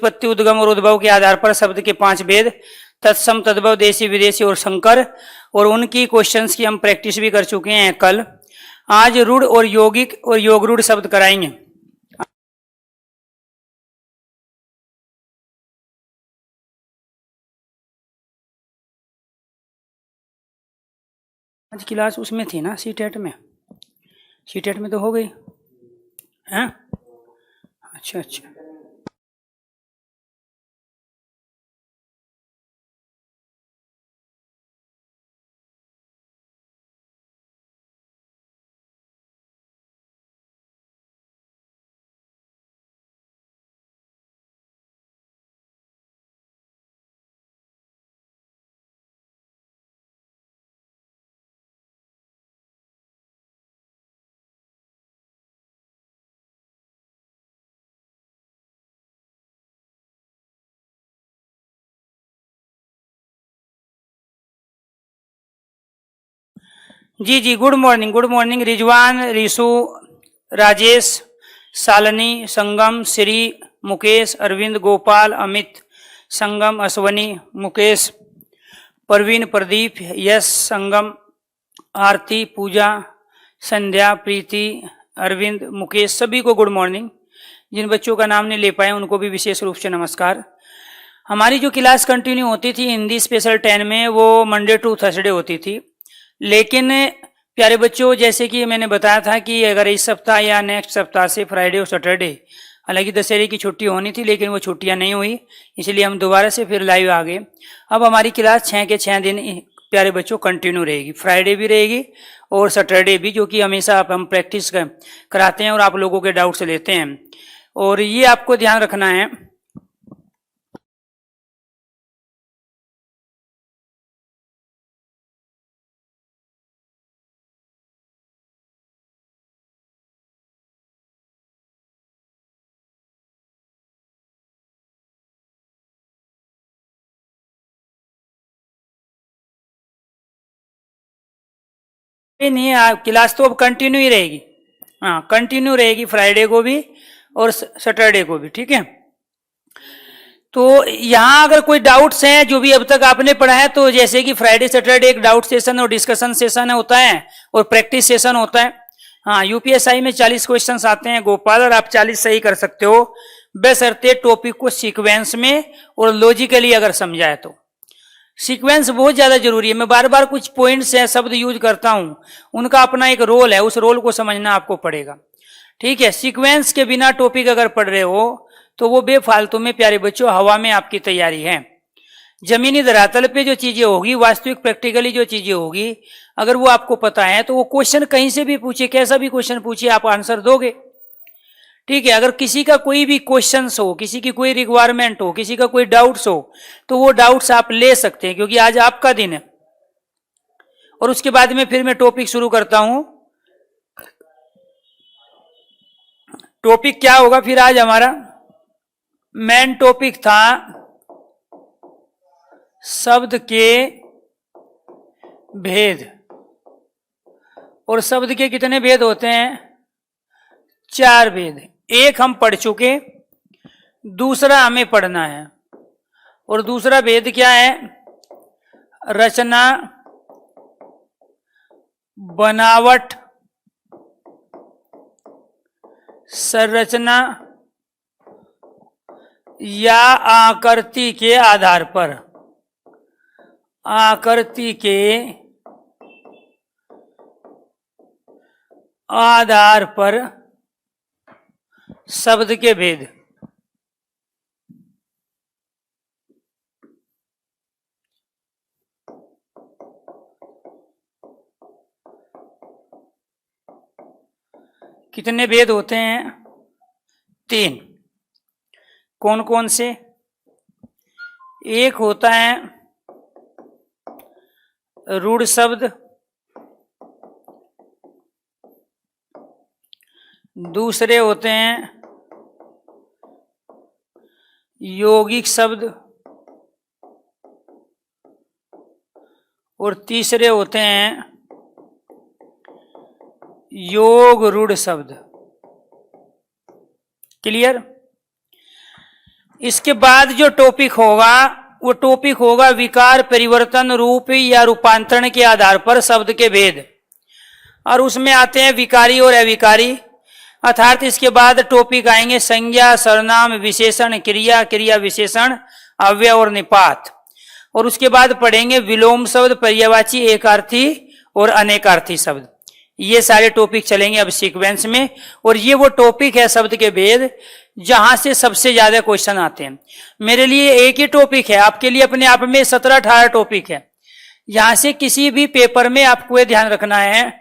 उत्पत्ति, उद्गम और उद्भव के आधार पर शब्द के 5 भेद, तत्सम, तद्भव, देशी, विदेशी और संकर, और उनकी क्वेश्चंस की हम प्रैक्टिस भी कर चुके हैं कल। आज रूढ़ और यौगिक और योगरूढ़ शब्द कराएंगे। आज क्लास उसमें थी ना, सीटेट में? सीटेट में तो हो गई हैं? अच्छा अच्छा, जी जी, good morning, good morning. Rizwan, Rishu, Rajesh, Shalini, Sangam, Shri, Mukesh, Arvind, Gopal, Amit, Sangam, Ashwani, Mukesh, Parveen, Pradeep, Yash, Sangam, Aarti, Pooja, Sandhya, Preeti, Arvind, Mukesh, सभी को गुड मॉर्निंग। जिन बच्चों का नाम नहीं ले पाए उनको भी विशेष रूप से नमस्कार। हमारी जो क्लास कंटिन्यू होती थी हिंदी स्पेशल 10 में, वो मंडे टू थर्सडे होती थी। लेकिन प्यारे बच्चों, जैसे कि मैंने बताया था कि अगर इस सप्ताह या नेक्स्ट सप्ताह से फ्राइडे और सैटरडे, हालांकि दशहरे की छुट्टी होनी थी लेकिन वो छुट्टियां नहीं हुई, इसलिए हम दोबारा से फिर लाइव आ गए। अब हमारी क्लास 6 के 6 दिन प्यारे बच्चों कंटिन्यू रहेगी, फ्राइडे भी रहेगी और सैटरडे भी, जो कि हमेशा हम प्रैक्टिस कराते हैं और आप लोगों के डाउट्स लेते हैं। और ये आपको ध्यान रखना है, नहीं क्लास तो अब कंटिन्यू ही रहेगी। हाँ, कंटिन्यू रहेगी, फ्राइडे को भी और सैटरडे को भी, ठीक है। तो यहाँ अगर कोई डाउट्स हैं जो भी अब तक आपने पढ़ा है, तो जैसे कि फ्राइडे सैटरडे एक डाउट सेशन और डिस्कशन सेशन होता है और प्रैक्टिस सेशन होता है। हाँ, यूपीएसआई में 40 क्वेश्चंस आते हैं गोपाल, और आप 40 सही कर सकते हो बशर्ते टॉपिक को सीक्वेंस में और लॉजिकली अगर समझाए तो। सीक्वेंस बहुत ज्यादा जरूरी है। मैं बार बार कुछ पॉइंट्स है, शब्द यूज करता हूं, उनका अपना एक रोल है, उस रोल को समझना आपको पड़ेगा, ठीक है। सीक्वेंस के बिना टॉपिक अगर पढ़ रहे हो तो वो बेफालतू में प्यारे बच्चों हवा में आपकी तैयारी है। जमीनी धरातल पे जो चीजें होगी, वास्तविक प्रैक्टिकली जो चीजें होगी, अगर वो आपको पता है तो वो क्वेश्चन कहीं से भी पूछे, कैसा भी क्वेश्चन पूछिए, आप आंसर दोगे, ठीक है। अगर किसी का कोई भी क्वेश्चन हो, किसी की कोई रिक्वायरमेंट हो, किसी का कोई डाउट्स हो, तो वो डाउट्स आप ले सकते हैं, क्योंकि आज आपका दिन है। और उसके बाद में फिर मैं टॉपिक शुरू करता हूं। टॉपिक क्या होगा फिर आज हमारा? मेन टॉपिक था शब्द के भेद। और शब्द के कितने भेद होते हैं? 4 भेद। एक हम पढ़ चुके, दूसरा हमें पढ़ना है। और दूसरा भेद क्या है? रचना, बनावट, संरचना या आकृति के आधार पर, आकृति के आधार पर शब्द के भेद। कितने भेद होते हैं? 3। कौन कौन से? एक होता है रूढ़ शब्द, दूसरे होते हैं यौगिक शब्द, और तीसरे होते हैं योग रूढ़ शब्द। क्लियर? इसके बाद जो टॉपिक होगा वो टॉपिक होगा विकार, परिवर्तन, रूप या रूपांतरण के आधार पर शब्द के भेद। और उसमें आते हैं विकारी और अविकारी। अर्थात इसके बाद टॉपिक आएंगे संज्ञा, सर्वनाम, विशेषण, क्रिया, क्रिया विशेषण, अव्यय और निपात। और उसके बाद पढ़ेंगे विलोम शब्द, पर्यायवाची, एकार्थी और अनेकार्थी शब्द। ये सारे टॉपिक चलेंगे अब सीक्वेंस में। और ये वो टॉपिक है शब्द के भेद जहां से सबसे ज्यादा क्वेश्चन आते हैं। मेरे लिए एक ही टॉपिक है, आपके लिए अपने आप में 17-18 टॉपिक है। यहां से किसी भी पेपर में आपको ये ध्यान रखना है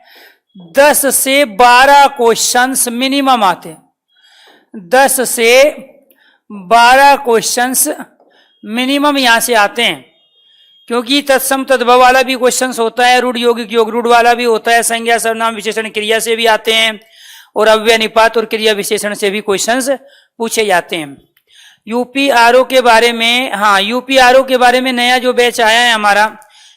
10 से 12 क्वेश्चंस मिनिमम आते हैं। 10 से 12 क्वेश्चंस मिनिमम यहां से आते हैं, क्योंकि तत्सम तद्भव वाला भी क्वेश्चंस होता है, रूढ़ यौगिक योग रूढ़ वाला भी होता है, संज्ञा, सर्वनाम, विशेषण, क्रिया से भी आते हैं, और अव्यय, निपात और क्रिया विशेषण से भी क्वेश्चंस पूछे जाते हैं। यूपीआरओ के बारे में, हाँ यूपीआरओ के बारे में नया जो बैच आया है हमारा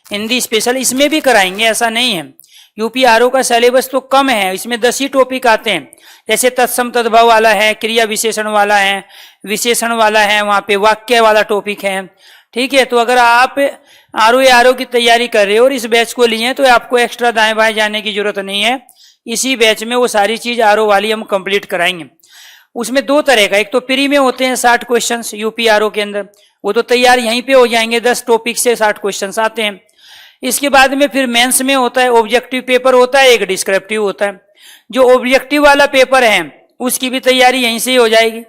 हिंदी स्पेशल, इसमें भी कराएंगे, ऐसा नहीं है। यूपीआरओ का सिलेबस तो कम है, इसमें 10 ही टॉपिक आते हैं। जैसे तत्सम तद्भव वाला है, क्रिया विशेषण वाला है, विशेषण वाला है, वहां पे वाक्य वाला टॉपिक है। ठीक है, तो अगर आप आरओ की तैयारी कर रहे हो और इस बैच को लिए तो आपको एक्स्ट्रा दाएं बाएं जाने की जरूरत नहीं है। इसी बैच में वो सारी चीज आरओ वाली हम कंप्लीट कराएंगे। उसमें 2 तरह का, एक तो प्री में होते हैं 60 क्वेश्चन यूपीआरओ के अंदर, वो तो तैयार यहीं पे हो जाएंगे, 10 टॉपिक से 60 क्वेश्चन आते हैं। इसके बाद में फिर मेंस में होता है, ऑब्जेक्टिव पेपर होता है, एक डिस्क्रिप्टिव होता है। जो ऑब्जेक्टिव वाला पेपर है उसकी भी तैयारी यहीं से ही हो जाएगी,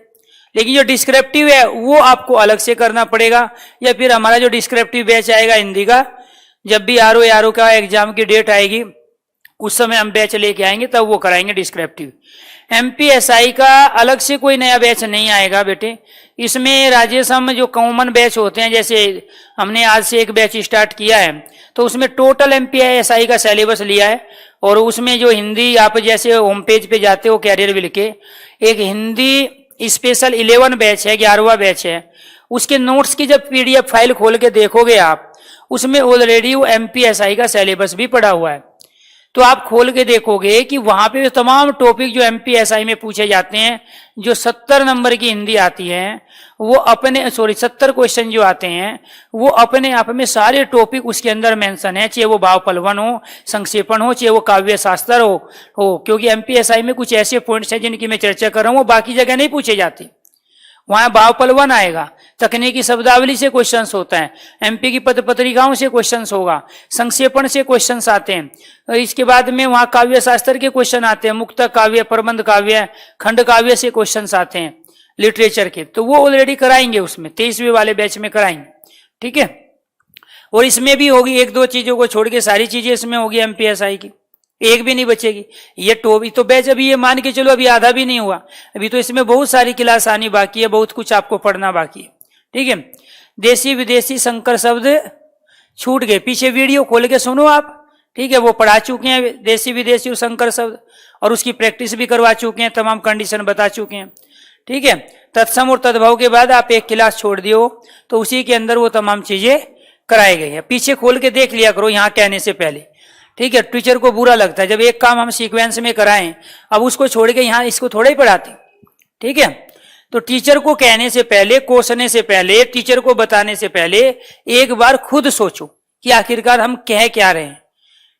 लेकिन जो डिस्क्रिप्टिव है वो आपको अलग से करना पड़ेगा, या फिर हमारा जो डिस्क्रिप्टिव बैच आएगा हिंदी का, जब भी आरओ का एग्जाम की डेट आएगी उस समय हम बैच लेके आएंगे, तब वो कराएंगे डिस्क्रिप्टिव। एमपीएसआई का अलग से कोई नया बैच नहीं आएगा बेटे। इसमें राजेश हम जो कॉमन बैच होते हैं, जैसे हमने आज से एक बैच स्टार्ट किया है, तो उसमें टोटल एमपीएसआई का सिलेबस लिया है। और उसमें जो हिंदी, आप जैसे होम पेज पे जाते हो कैरियर विल के, एक हिंदी स्पेशल 11 बैच है, 11वां बैच है। उसके नोट्स की जब पीडीएफ फाइल खोल के देखोगे आप, उसमें ऑलरेडी वो एमपीएसआई का सिलेबस भी पड़ा हुआ है। तो आप खोल के देखोगे कि वहां पे तमाम टॉपिक जो एमपीएसआई में पूछे जाते हैं, जो 70 नंबर की हिंदी आती है, वो अपने 70 क्वेश्चन जो आते हैं वो अपने आप में सारे टॉपिक उसके अंदर मेंशन है, चाहे वो भाव पलवन हो, संक्षेपण हो, चाहे वो काव्य शास्त्र हो। क्योंकि एमपीएसआई में कुछ ऐसे पॉइंट्स हैं जिनकी मैं चर्चा कर रहा हूं, वो बाकी जगह नहीं पूछे जाती। वहां भाव पलवन आएगा, तकनीकी शब्दावली से क्वेश्चंस होता है, एमपी की पत्र पत्रिकाओं से क्वेश्चंस होगा, संक्षेपण से क्वेश्चंस आते हैं। इसके बाद में वहां काव्य शास्त्र के क्वेश्चन आते हैं, मुक्तक काव्य, प्रबंध काव्य, खंड काव्य से क्वेश्चंस आते हैं लिटरेचर के। तो वो ऑलरेडी कराएंगे, उसमें 23वें वाले बैच में कराएंगे। ठीक है, और इसमें भी होगी 1-2 चीजों को छोड़ के सारी चीजें इसमें होगी एमपीएसआई की, एक भी नहीं बचेगी। ये तो बैच अभी ये मान के चलो अभी आधा भी नहीं हुआ, अभी तो इसमें बहुत सारी क्लास आनी बाकी है, बहुत कुछ आपको पढ़ना बाकी है। ठीक है, देसी विदेशी संकर शब्द छूट गए, पीछे वीडियो खोल के सुनो आप। ठीक है, वो पढ़ा चुके हैं देसी विदेशी और संकर शब्द, और उसकी प्रैक्टिस भी करवा चुके हैं, तमाम कंडीशन बता चुके हैं। ठीक है, तत्सम और तद्भव के बाद आप एक क्लास छोड़ दियो तो उसी के अंदर वो तमाम चीजें कराई गई है। पीछे खोल के देख लिया करो यहाँ कहने से पहले। ठीक है, टीचर को बुरा लगता है जब एक काम हम सीक्वेंस में कराएं, अब उसको छोड़ के यहाँ इसको थोड़ा ही पढ़ाते। ठीक है, तो टीचर को कहने से पहले, कोसने से पहले, टीचर को बताने से पहले एक बार खुद सोचो कि आखिरकार हम कह क्या रहे हैं।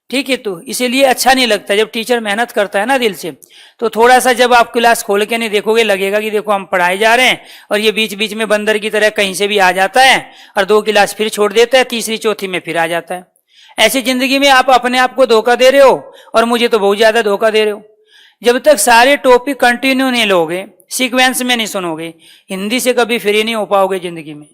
ठीक है, तो इसीलिए अच्छा नहीं लगता जब टीचर मेहनत करता है ना दिल से, तो थोड़ा सा जब आप क्लास खोल के नहीं देखोगे, लगेगा कि देखो हम पढ़ाए जा रहे हैं और ये बीच बीच में बंदर की तरह कहीं से भी आ जाता है और 2 क्लास फिर छोड़ देता है, तीसरी चौथी में फिर आ जाता है। ऐसी जिंदगी में आप अपने आप को धोखा दे रहे हो और मुझे तो बहुत ज्यादा धोखा दे रहे हो। जब तक सारे टॉपिक कंटिन्यू नहीं लोगे, सीक्वेंस में नहीं सुनोगे, हिंदी से कभी फ्री नहीं हो पाओगे जिंदगी में।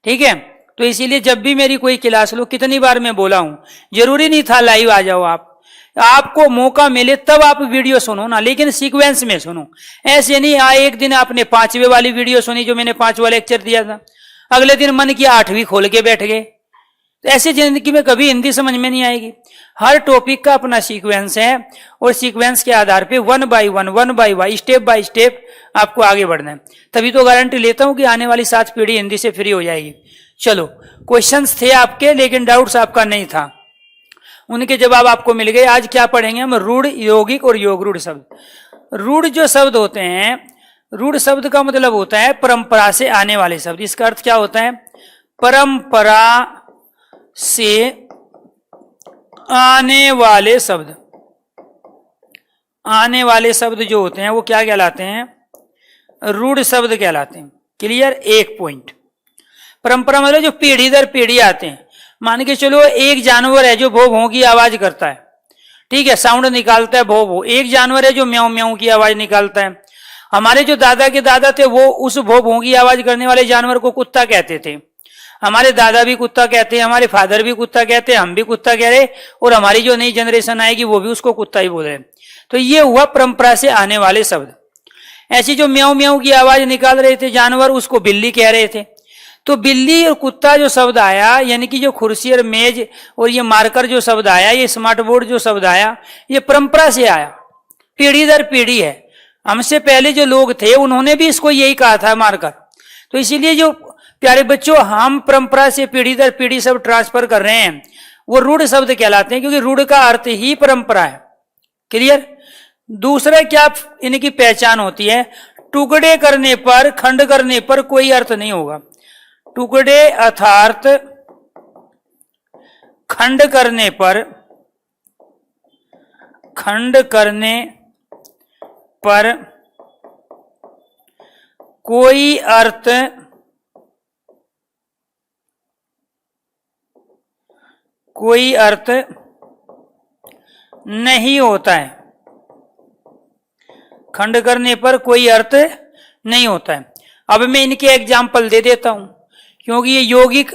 ठीक है, तो इसीलिए जब भी मेरी कोई क्लास लो, कितनी बार मैं बोला हूं, जरूरी नहीं था लाइव आ जाओ आप, आपको मौका मिले तब आप वीडियो सुनो ना, लेकिन सीक्वेंस में सुनो। ऐसे नहीं एक दिन आपने 5वें वाली वीडियो सुनी जो मैंने 5वां लेक्चर दिया था, अगले दिन मन की 8वीं खोल के बैठ गए, तो ऐसे जिंदगी में कभी हिंदी समझ में नहीं आएगी। हर टॉपिक का अपना सीक्वेंस है और सीक्वेंस के आधार पे 1 by 1 स्टेप बाय स्टेप आपको आगे बढ़ना है। तभी तो गारंटी लेता हूं कि आने वाली 7 पीढ़ी हिंदी से फ्री हो जाएगी। चलो, क्वेश्चंस थे आपके लेकिन डाउट्स आपका नहीं था, उनके जवाब आपको मिल गए। आज क्या पढ़ेंगे हम? रूढ़, यौगिक और योग रूढ़ शब्द। रूढ़ जो शब्द होते हैं, रूढ़ शब्द का मतलब होता है परंपरा से आने वाले शब्द। इसका अर्थ क्या होता है? परंपरा से आने वाले शब्द। आने वाले शब्द जो होते हैं वो क्या कहलाते हैं? रूढ़ शब्द कहलाते हैं। क्लियर? एक पॉइंट। परंपरा मतलब जो पीढ़ी दर पीढ़ी आते हैं। मान के चलो एक जानवर है जो भो भो की आवाज करता है, ठीक है, साउंड निकालता है भो भो। एक जानवर है जो म्याऊ म्याऊ की आवाज निकालता है। हमारे जो दादा के दादा थे वो उस भो भो की आवाज करने वाले जानवर को कुत्ता कहते थे। हमारे दादा भी कुत्ता कहते हैं, हमारे फादर भी कुत्ता कहते हैं, हम भी कुत्ता कह रहे, और हमारी जो नई जनरेशन आएगी वो भी उसको कुत्ता ही बोल रहे। तो ये हुआ परंपरा से आने वाले शब्द। ऐसी जो म्याऊ म्याऊ की आवाज निकाल रहे थे जानवर, उसको बिल्ली कह रहे थे। तो बिल्ली और कुत्ता जो शब्द आया, यानी कि जो कुर्सी और मेज और ये मार्कर जो शब्द आया, ये स्मार्ट बोर्ड जो शब्द आया, ये परंपरा से आया, पीढ़ी दर पीढ़ी है। हमसे पहले जो लोग थे उन्होंने भी इसको यही कहा था, मार्कर। तो इसीलिए जो प्यारे बच्चों हम परंपरा से पीढ़ी दर पीढ़ी सब ट्रांसफर कर रहे हैं वो रूढ़ शब्द कहलाते हैं, क्योंकि रूढ़ का अर्थ ही परंपरा है। क्लियर? दूसरा क्या इनकी पहचान होती है? टुकड़े करने पर, खंड करने पर कोई अर्थ नहीं होगा। टुकड़े अर्थात खंड करने पर, खंड करने पर कोई अर्थ नहीं होता है। खंड करने पर कोई अर्थ नहीं होता है। अब मैं इनके एग्जाम्पल दे देता हूं, क्योंकि ये यौगिक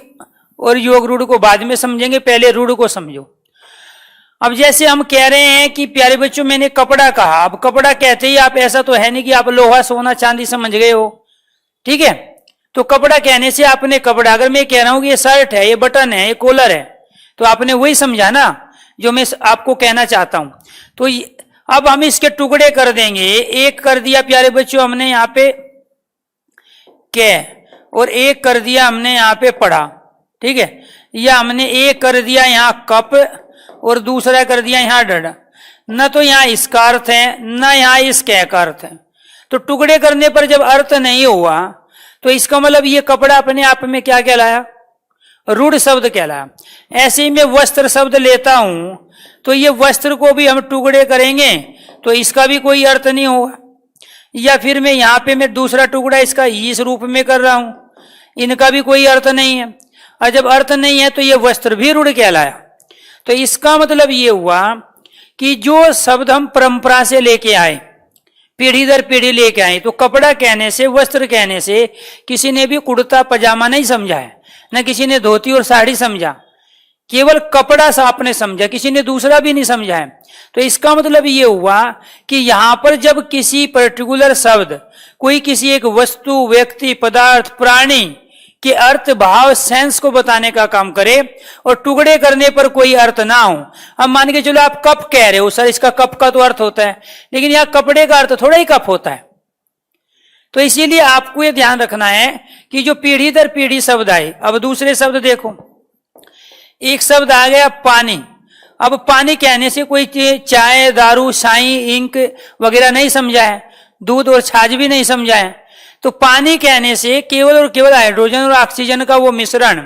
और योग रूढ़ को बाद में समझेंगे, पहले रूढ़ को समझो। अब जैसे हम कह रहे हैं कि प्यारे बच्चों मैंने कपड़ा कहा, अब कपड़ा कहते ही आप ऐसा तो है नहीं कि आप लोहा सोना चांदी समझ गए हो, ठीक है? तो कपड़ा कहने से आपने कपड़ा, अगर मैं कह रहा हूं कि ये शर्ट है, ये बटन है, ये कॉलर है, तो आपने वही समझा ना जो मैं आपको कहना चाहता हूं। तो अब हम इसके टुकड़े कर देंगे। एक कर दिया प्यारे बच्चों हमने यहां पे कै, और एक कर दिया हमने यहां पे पढ़ा, ठीक है? या हमने एक कर दिया यहां कप और दूसरा कर दिया यहां डड। न तो यहां इसका अर्थ है न यहां इस कै का अर्थ है। तो टुकड़े करने पर जब अर्थ नहीं हुआ तो इसका मतलब ये कपड़ा अपने आप में क्या कहलाया? रूढ़ शब्द कहलाया। ऐसे ही मैं वस्त्र शब्द लेता हूं तो ये वस्त्र को भी हम टुकड़े करेंगे तो इसका भी कोई अर्थ नहीं होगा। या फिर मैं यहां पे मैं दूसरा टुकड़ा इसका इस रूप में कर रहा हूं, इनका भी कोई अर्थ नहीं है। और जब अर्थ नहीं है तो ये वस्त्र भी रूढ़ कहलाया। तो इसका मतलब ये हुआ कि जो शब्द हम परंपरा से लेके आए, पीढ़ी दर पीढ़ी लेके आए, तो कपड़ा कहने से, वस्त्र कहने से किसी ने भी कुर्ता पजामा नहीं समझा है, न किसी ने धोती और साड़ी समझा, केवल कपड़ा सा आपने समझा, किसी ने दूसरा भी नहीं समझा है। तो इसका मतलब ये हुआ कि यहां पर जब किसी पर्टिकुलर शब्द कोई किसी एक वस्तु, व्यक्ति, पदार्थ, प्राणी के अर्थ, भाव, सेंस को बताने का काम करे और टुकड़े करने पर कोई अर्थ ना हो। अब मान के चलो आप कप कह रहे हो, सर इसका कप का तो अर्थ होता है, लेकिन यहां कपड़े का अर्थ थोड़ा ही कप होता है। तो इसीलिए आपको यह ध्यान रखना है कि जो पीढ़ी दर पीढ़ी शब्द आए। अब दूसरे शब्द देखो, एक शब्द आ गया पानी। अब पानी कहने से कोई चाय, दारू, शाई, इंक वगैरह नहीं समझा है, दूध और छाछ भी नहीं समझा है। तो पानी कहने से केवल और केवल हाइड्रोजन और ऑक्सीजन का वो मिश्रण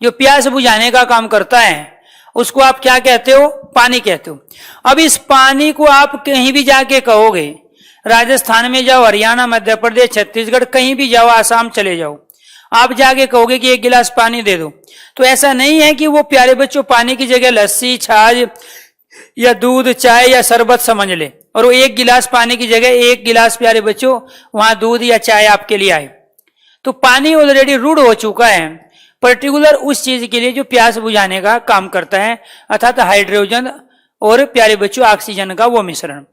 जो प्यास बुझाने का काम करता है उसको आप क्या कहते हो? पानी कहते हो। अब इस पानी को आप कहीं भी जाके कहोगे, राजस्थान में जाओ, हरियाणा, मध्य प्रदेश, छत्तीसगढ़, कहीं भी जाओ, आसाम चले जाओ, आप जाके कहोगे कि एक गिलास पानी दे दो, तो ऐसा नहीं है कि वो प्यारे बच्चों पानी की जगह लस्सी, छाछ या दूध, चाय या शरबत समझ ले, और वो एक गिलास पानी की जगह एक गिलास प्यारे बच्चों वहां दूध या चाय आपके लिए आए। तो पानी ऑलरेडी रूढ़ हो चुका है पर्टिकुलर उस चीज के लिए जो प्यास बुझाने का काम करता है, अर्थात हाइड्रोजन और प्यारे बच्चों ऑक्सीजन का वो मिश्रण।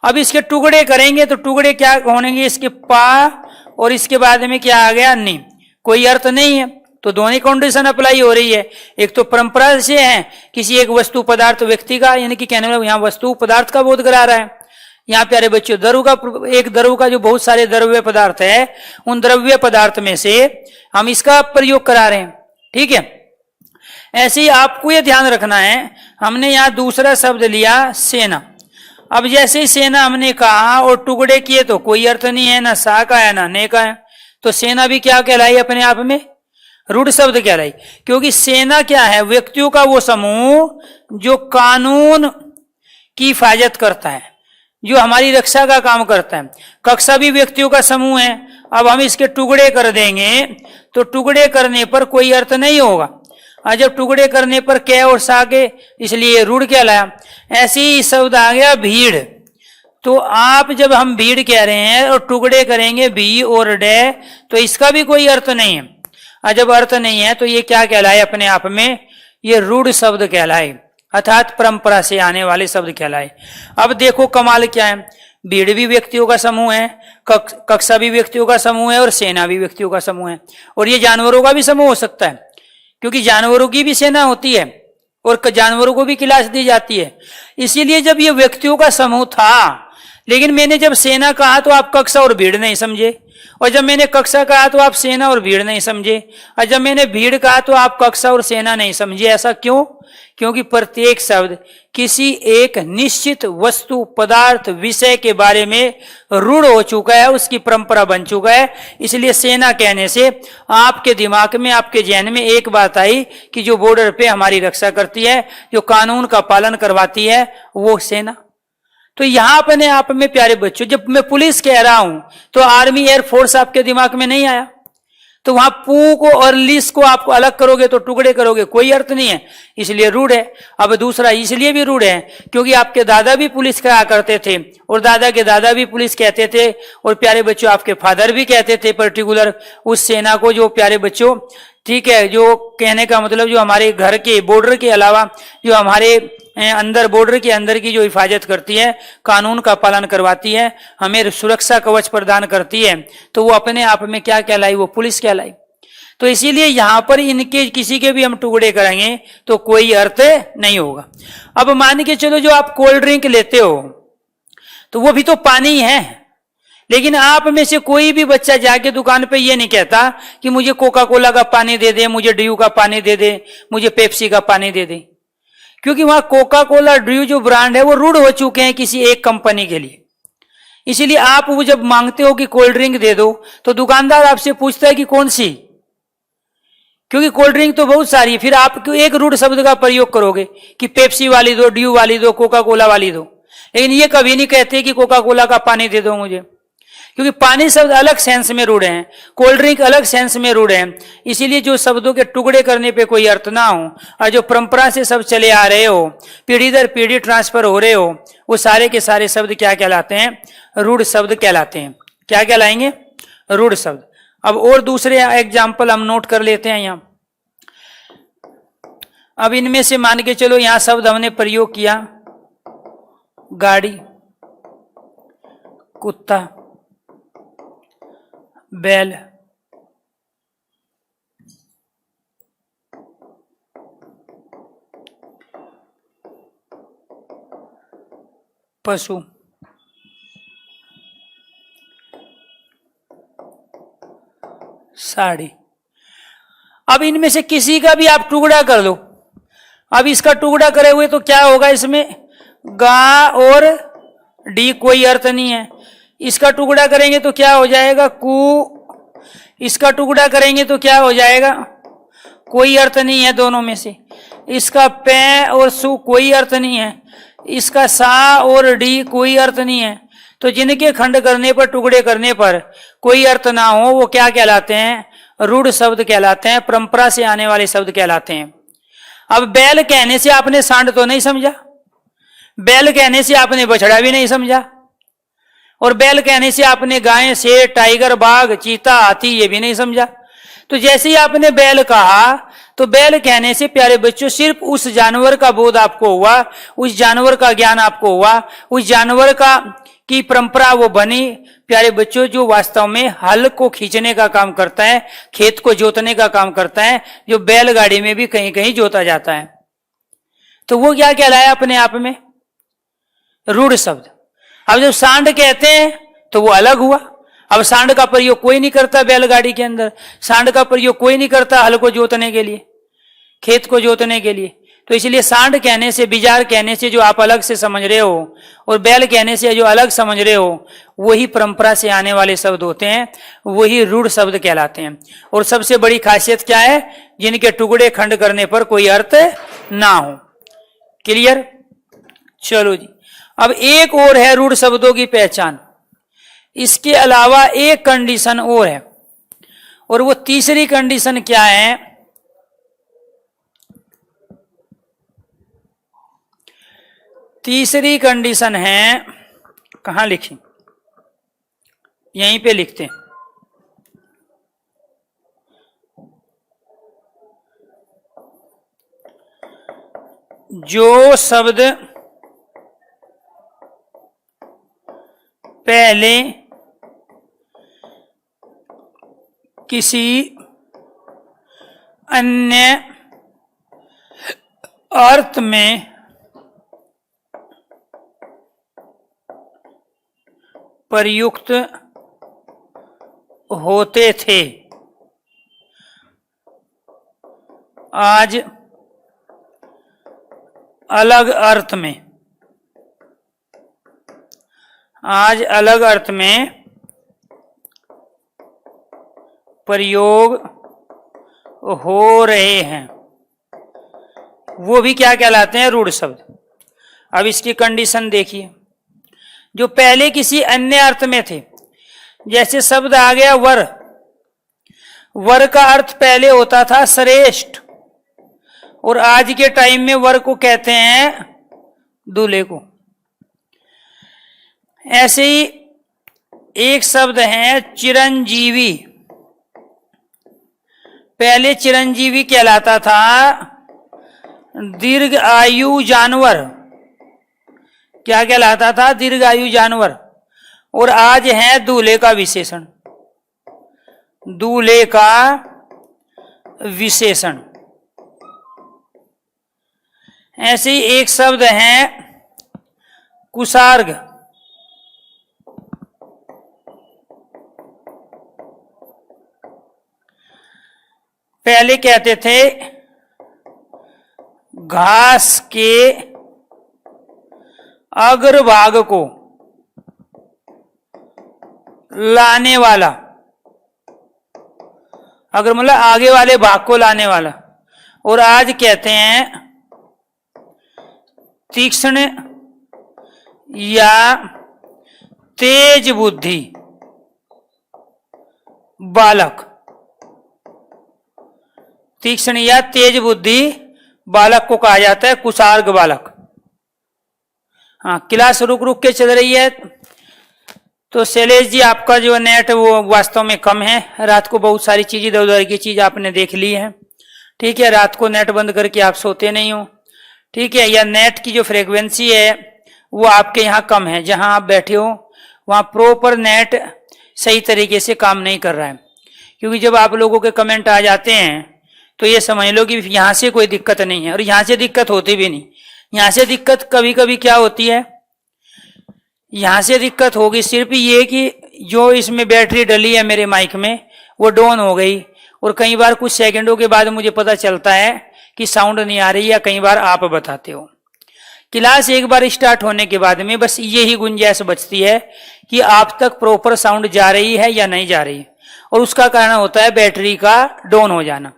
अब इसके टुकड़े करेंगे तो टुकड़े क्या होंगे? इसके पा और इसके बाद में क्या आ गया? नी। कोई अर्थ नहीं है, तो दोनों कंडीशन अप्लाई हो रही है। एक तो परंपरा से है किसी एक वस्तु, पदार्थ, व्यक्ति का, यानी कि कहने वाला यहाँ वस्तु पदार्थ का बोध करा रहा है। यहाँ प्यारे बच्चों द्रव का, एक द्रव का जो बहुत सारे द्रव्य पदार्थ है, उन द्रव्य पदार्थ में से हम इसका प्रयोग करा रहे हैं, ठीक है? ऐसे ही आपको यह ध्यान रखना है, हमने यहाँ दूसरा शब्द लिया सेना। अब जैसे ही सेना हमने कहा और टुकड़े किए तो कोई अर्थ नहीं है, ना सा का है ना ने का है, तो सेना भी क्या कहलाई अपने आप में? रूढ़ शब्द कहलाई। क्योंकि सेना क्या है? व्यक्तियों का वो समूह जो कानून की हिफाजत करता है, जो हमारी रक्षा का काम करता है। कक्षा भी व्यक्तियों का समूह है। अब हम इसके टुकड़े कर देंगे तो टुकड़े करने पर कोई अर्थ नहीं होगा, और जब टुकड़े करने पर कै और सा के, इसलिए रूढ़ कहलाया। ऐसे ही शब्द आ गया भीड़। तो आप जब हम भीड़ कह रहे हैं और टुकड़े करेंगे भी और डे, तो इसका भी कोई अर्थ नहीं है, और जब अर्थ नहीं है तो ये क्या कहलाए अपने आप में? ये रूढ़ शब्द कहलाए, अर्थात परंपरा से आने वाले शब्द कहलाए। अब देखो कमाल क्या है, भीड़ भी व्यक्तियों का समूह है, कक्षा भी व्यक्तियों का समूह है, और सेना भी व्यक्तियों का समूह है। और ये जानवरों का भी समूह हो सकता है, क्योंकि जानवरों की भी सेना होती है और जानवरों को भी क्लास दी जाती है। इसीलिए जब ये व्यक्तियों का समूह था, लेकिन मैंने जब सेना कहा तो आप कक्षा और भीड़ नहीं समझे, और जब मैंने कक्षा कहा तो आप सेना और भीड़ नहीं समझे, और जब मैंने भीड़ कहा तो आप कक्षा और सेना नहीं समझे। ऐसा क्यों? क्योंकि प्रत्येक शब्द किसी एक निश्चित वस्तु, पदार्थ, विषय के बारे में रूढ़ हो चुका है, उसकी परंपरा बन चुका है। इसलिए सेना कहने से आपके दिमाग में, आपके जहन में एक बात आई कि जो बॉर्डर पे हमारी रक्षा करती है, जो कानून का पालन करवाती है, वो सेना। तो यहां अपने आप में प्यारे बच्चों, जब मैं पुलिस कह रहा हूं तो आर्मी, एयरफोर्स आपके दिमाग में नहीं आया। तो वहां पू को और लिस को आपको अलग करोगे तो टुकड़े करोगे, कोई अर्थ नहीं है, इसलिए रूढ़ है। अब दूसरा इसलिए भी रूढ़ है क्योंकि आपके दादा भी पुलिस कहा करते थे, और दादा के दादा भी पुलिस कहते थे, और प्यारे बच्चों आपके फादर भी कहते थे पर्टिकुलर उस सेना को, जो प्यारे बच्चों ठीक है, जो कहने का मतलब जो हमारे घर के बॉर्डर के अलावा जो हमारे अंदर बॉर्डर के अंदर की जो हिफाजत करती है, कानून का पालन करवाती है, हमें सुरक्षा कवच प्रदान करती है, तो वो अपने आप में क्या कहलाई? वो पुलिस कहलाई। तो इसीलिए यहां पर इनके किसी के भी हम टुकड़े करेंगे तो कोई अर्थ नहीं होगा। अब मान के चलो जो आप कोल्ड ड्रिंक लेते हो तो वो भी तो पानी है, लेकिन आप में से कोई भी बच्चा जाके दुकान पे ये नहीं कहता कि मुझे कोका कोला का पानी दे दे, मुझे ड्यू का पानी दे दे, मुझे पेप्सी का पानी दे दे, क्योंकि वहां कोका कोला, ड्यू जो ब्रांड है वो रूढ़ हो चुके हैं किसी एक कंपनी के लिए। इसीलिए आप वो जब मांगते हो कि कोल्ड ड्रिंक दे दो तो दुकानदार आपसे पूछता है कि कौन सी, क्योंकि कोल्ड ड्रिंक तो बहुत सारी है। फिर आप एक रूढ़ शब्द का प्रयोग करोगे कि पेप्सी वाली दो, ड्यू वाली दो, कोका कोला वाली दो, लेकिन ये कभी नहीं कहते कि कोका कोला का पानी दे दो मुझे, क्योंकि पानी शब्द अलग सेंस में रूढ़ हैं, कोल्ड ड्रिंक अलग सेंस में रूढ़ हैं। इसीलिए जो शब्दों के टुकड़े करने पे कोई अर्थ ना हो, और जो परंपरा से सब चले आ रहे हो, पीढ़ी दर पीढ़ी ट्रांसफर हो रहे हो, वो सारे के सारे शब्द क्या कहलाते हैं? रूढ़ शब्द कहलाते हैं। क्या कहलाएंगे? रूढ़ शब्द। अब और दूसरे एग्जाम्पल हम नोट कर लेते हैं यहां। अब इनमें से मान के चलो यहां शब्द हमने प्रयोग किया गाड़ी, कुत्ता, बैल, पशु, साड़ी। अब इनमें से किसी का भी आप टुकड़ा कर दो। अब इसका टुकड़ा करे हुए तो क्या होगा? इसमें गा और डी कोई अर्थ नहीं है। इसका टुकड़ा करेंगे तो क्या हो जाएगा? कु। इसका टुकड़ा करेंगे तो क्या हो जाएगा? कोई अर्थ नहीं है दोनों में से। इसका पे और सु कोई अर्थ नहीं है। इसका सा और डी कोई अर्थ नहीं है। तो जिनके खंड करने पर, टुकड़े करने पर कोई अर्थ ना हो, वो क्या कहलाते हैं? रूढ़ शब्द कहलाते हैं, परंपरा से आने वाले शब्द कहलाते हैं। अब बैल कहने से आपने सांड तो नहीं समझा, बैल कहने से आपने बछड़ा भी नहीं समझा, और बैल कहने से आपने गाय, शेर, टाइगर, बाघ, चीता, हाथी ये भी नहीं समझा। तो जैसे ही आपने बैल कहा तो बैल कहने से प्यारे बच्चों सिर्फ उस जानवर का बोध आपको हुआ, उस जानवर का ज्ञान आपको हुआ, उस जानवर का की परंपरा वो बनी प्यारे बच्चों, जो वास्तव में हल को खींचने का काम करता है, खेत को जोतने का काम करता है, जो बैलगाड़ी में भी कहीं कहीं जोता जाता है। तो वो क्या कहलाया अपने आप में? रूढ़ शब्द। अब जब सांड कहते हैं तो वो अलग हुआ। अब सांड का प्रयोग कोई नहीं करता बैलगाड़ी के अंदर, सांड का प्रयोग कोई नहीं करता हल को जोतने के लिए, खेत को जोतने के लिए। तो इसलिए सांड कहने से, बिजार कहने से जो आप अलग से समझ रहे हो, और बैल कहने से जो अलग समझ रहे हो, वही परंपरा से आने वाले शब्द होते हैं, वही रूढ़ शब्द कहलाते हैं। और सबसे बड़ी खासियत क्या है? जिनके टुकड़े खंड करने पर कोई अर्थ ना हो। क्लियर? चलो जी, अब एक और है रूढ़ शब्दों की पहचान। इसके अलावा एक कंडीशन और है, और वो तीसरी कंडीशन क्या है? तीसरी कंडीशन है, कहां लिखी? यहीं पे लिखते हैं। जो शब्द पहले किसी अन्य अर्थ में प्रयुक्त होते थे, आज अलग अर्थ में, आज अलग अर्थ में प्रयोग हो रहे हैं, वो भी क्या कहलाते हैं? रूढ़ शब्द। अब इसकी कंडीशन देखिए। जो पहले किसी अन्य अर्थ में थे, जैसे शब्द आ गया वर। वर का अर्थ पहले होता था श्रेष्ठ, और आज के टाइम में वर को कहते हैं दूल्हे को। ऐसे ही एक शब्द है चिरंजीवी। पहले चिरंजीवी कहलाता था दीर्घ आयु जानवर। क्या कहलाता था? दीर्घ आयु जानवर। और आज है दूल्हे का विशेषण, दूल्हे का विशेषण। ऐसे ही एक शब्द है कुसार्ग। पहले कहते थे घास के अग्रभाग को लाने वाला, अगर मतलब आगे वाले भाग को लाने वाला। और आज कहते हैं तीक्ष्ण या तेज बुद्धि बालक। तीक्ष्ण या तेज बुद्धि बालक को कहा जाता है कुसार्ग बालक। हाँ, क्लास रुक रुक के चल रही है। तो शैलेश जी, आपका जो नेट वो वास्तव में कम है। रात को बहुत सारी चीजें, इधर उधर की चीज आपने देख ली है। ठीक है, रात को नेट बंद करके आप सोते नहीं हो। ठीक है, या नेट की जो फ्रीक्वेंसी है वो आपके यहाँ कम है। जहां आप बैठे हो वहां प्रॉपर नेट सही तरीके से काम नहीं कर रहा है। क्योंकि जब आप लोगों के कमेंट आ जाते हैं तो ये समझ लो कि यहाँ से कोई दिक्कत नहीं है, और यहाँ से दिक्कत होती भी नहीं। यहाँ से दिक्कत कभी कभी क्या होती है, यहाँ से दिक्कत होगी सिर्फ ये कि जो इसमें बैटरी डली है मेरे माइक में वो डाउन हो गई, और कई बार कुछ सेकंडों के बाद मुझे पता चलता है कि साउंड नहीं आ रही, या कई बार आप बताते हो। क्लास एक बार स्टार्ट होने के बाद में बस यही गुंजाइश बचती है कि आप तक प्रॉपर साउंड जा रही है या नहीं जा रही, और उसका कारण होता है बैटरी का डाउन हो जाना।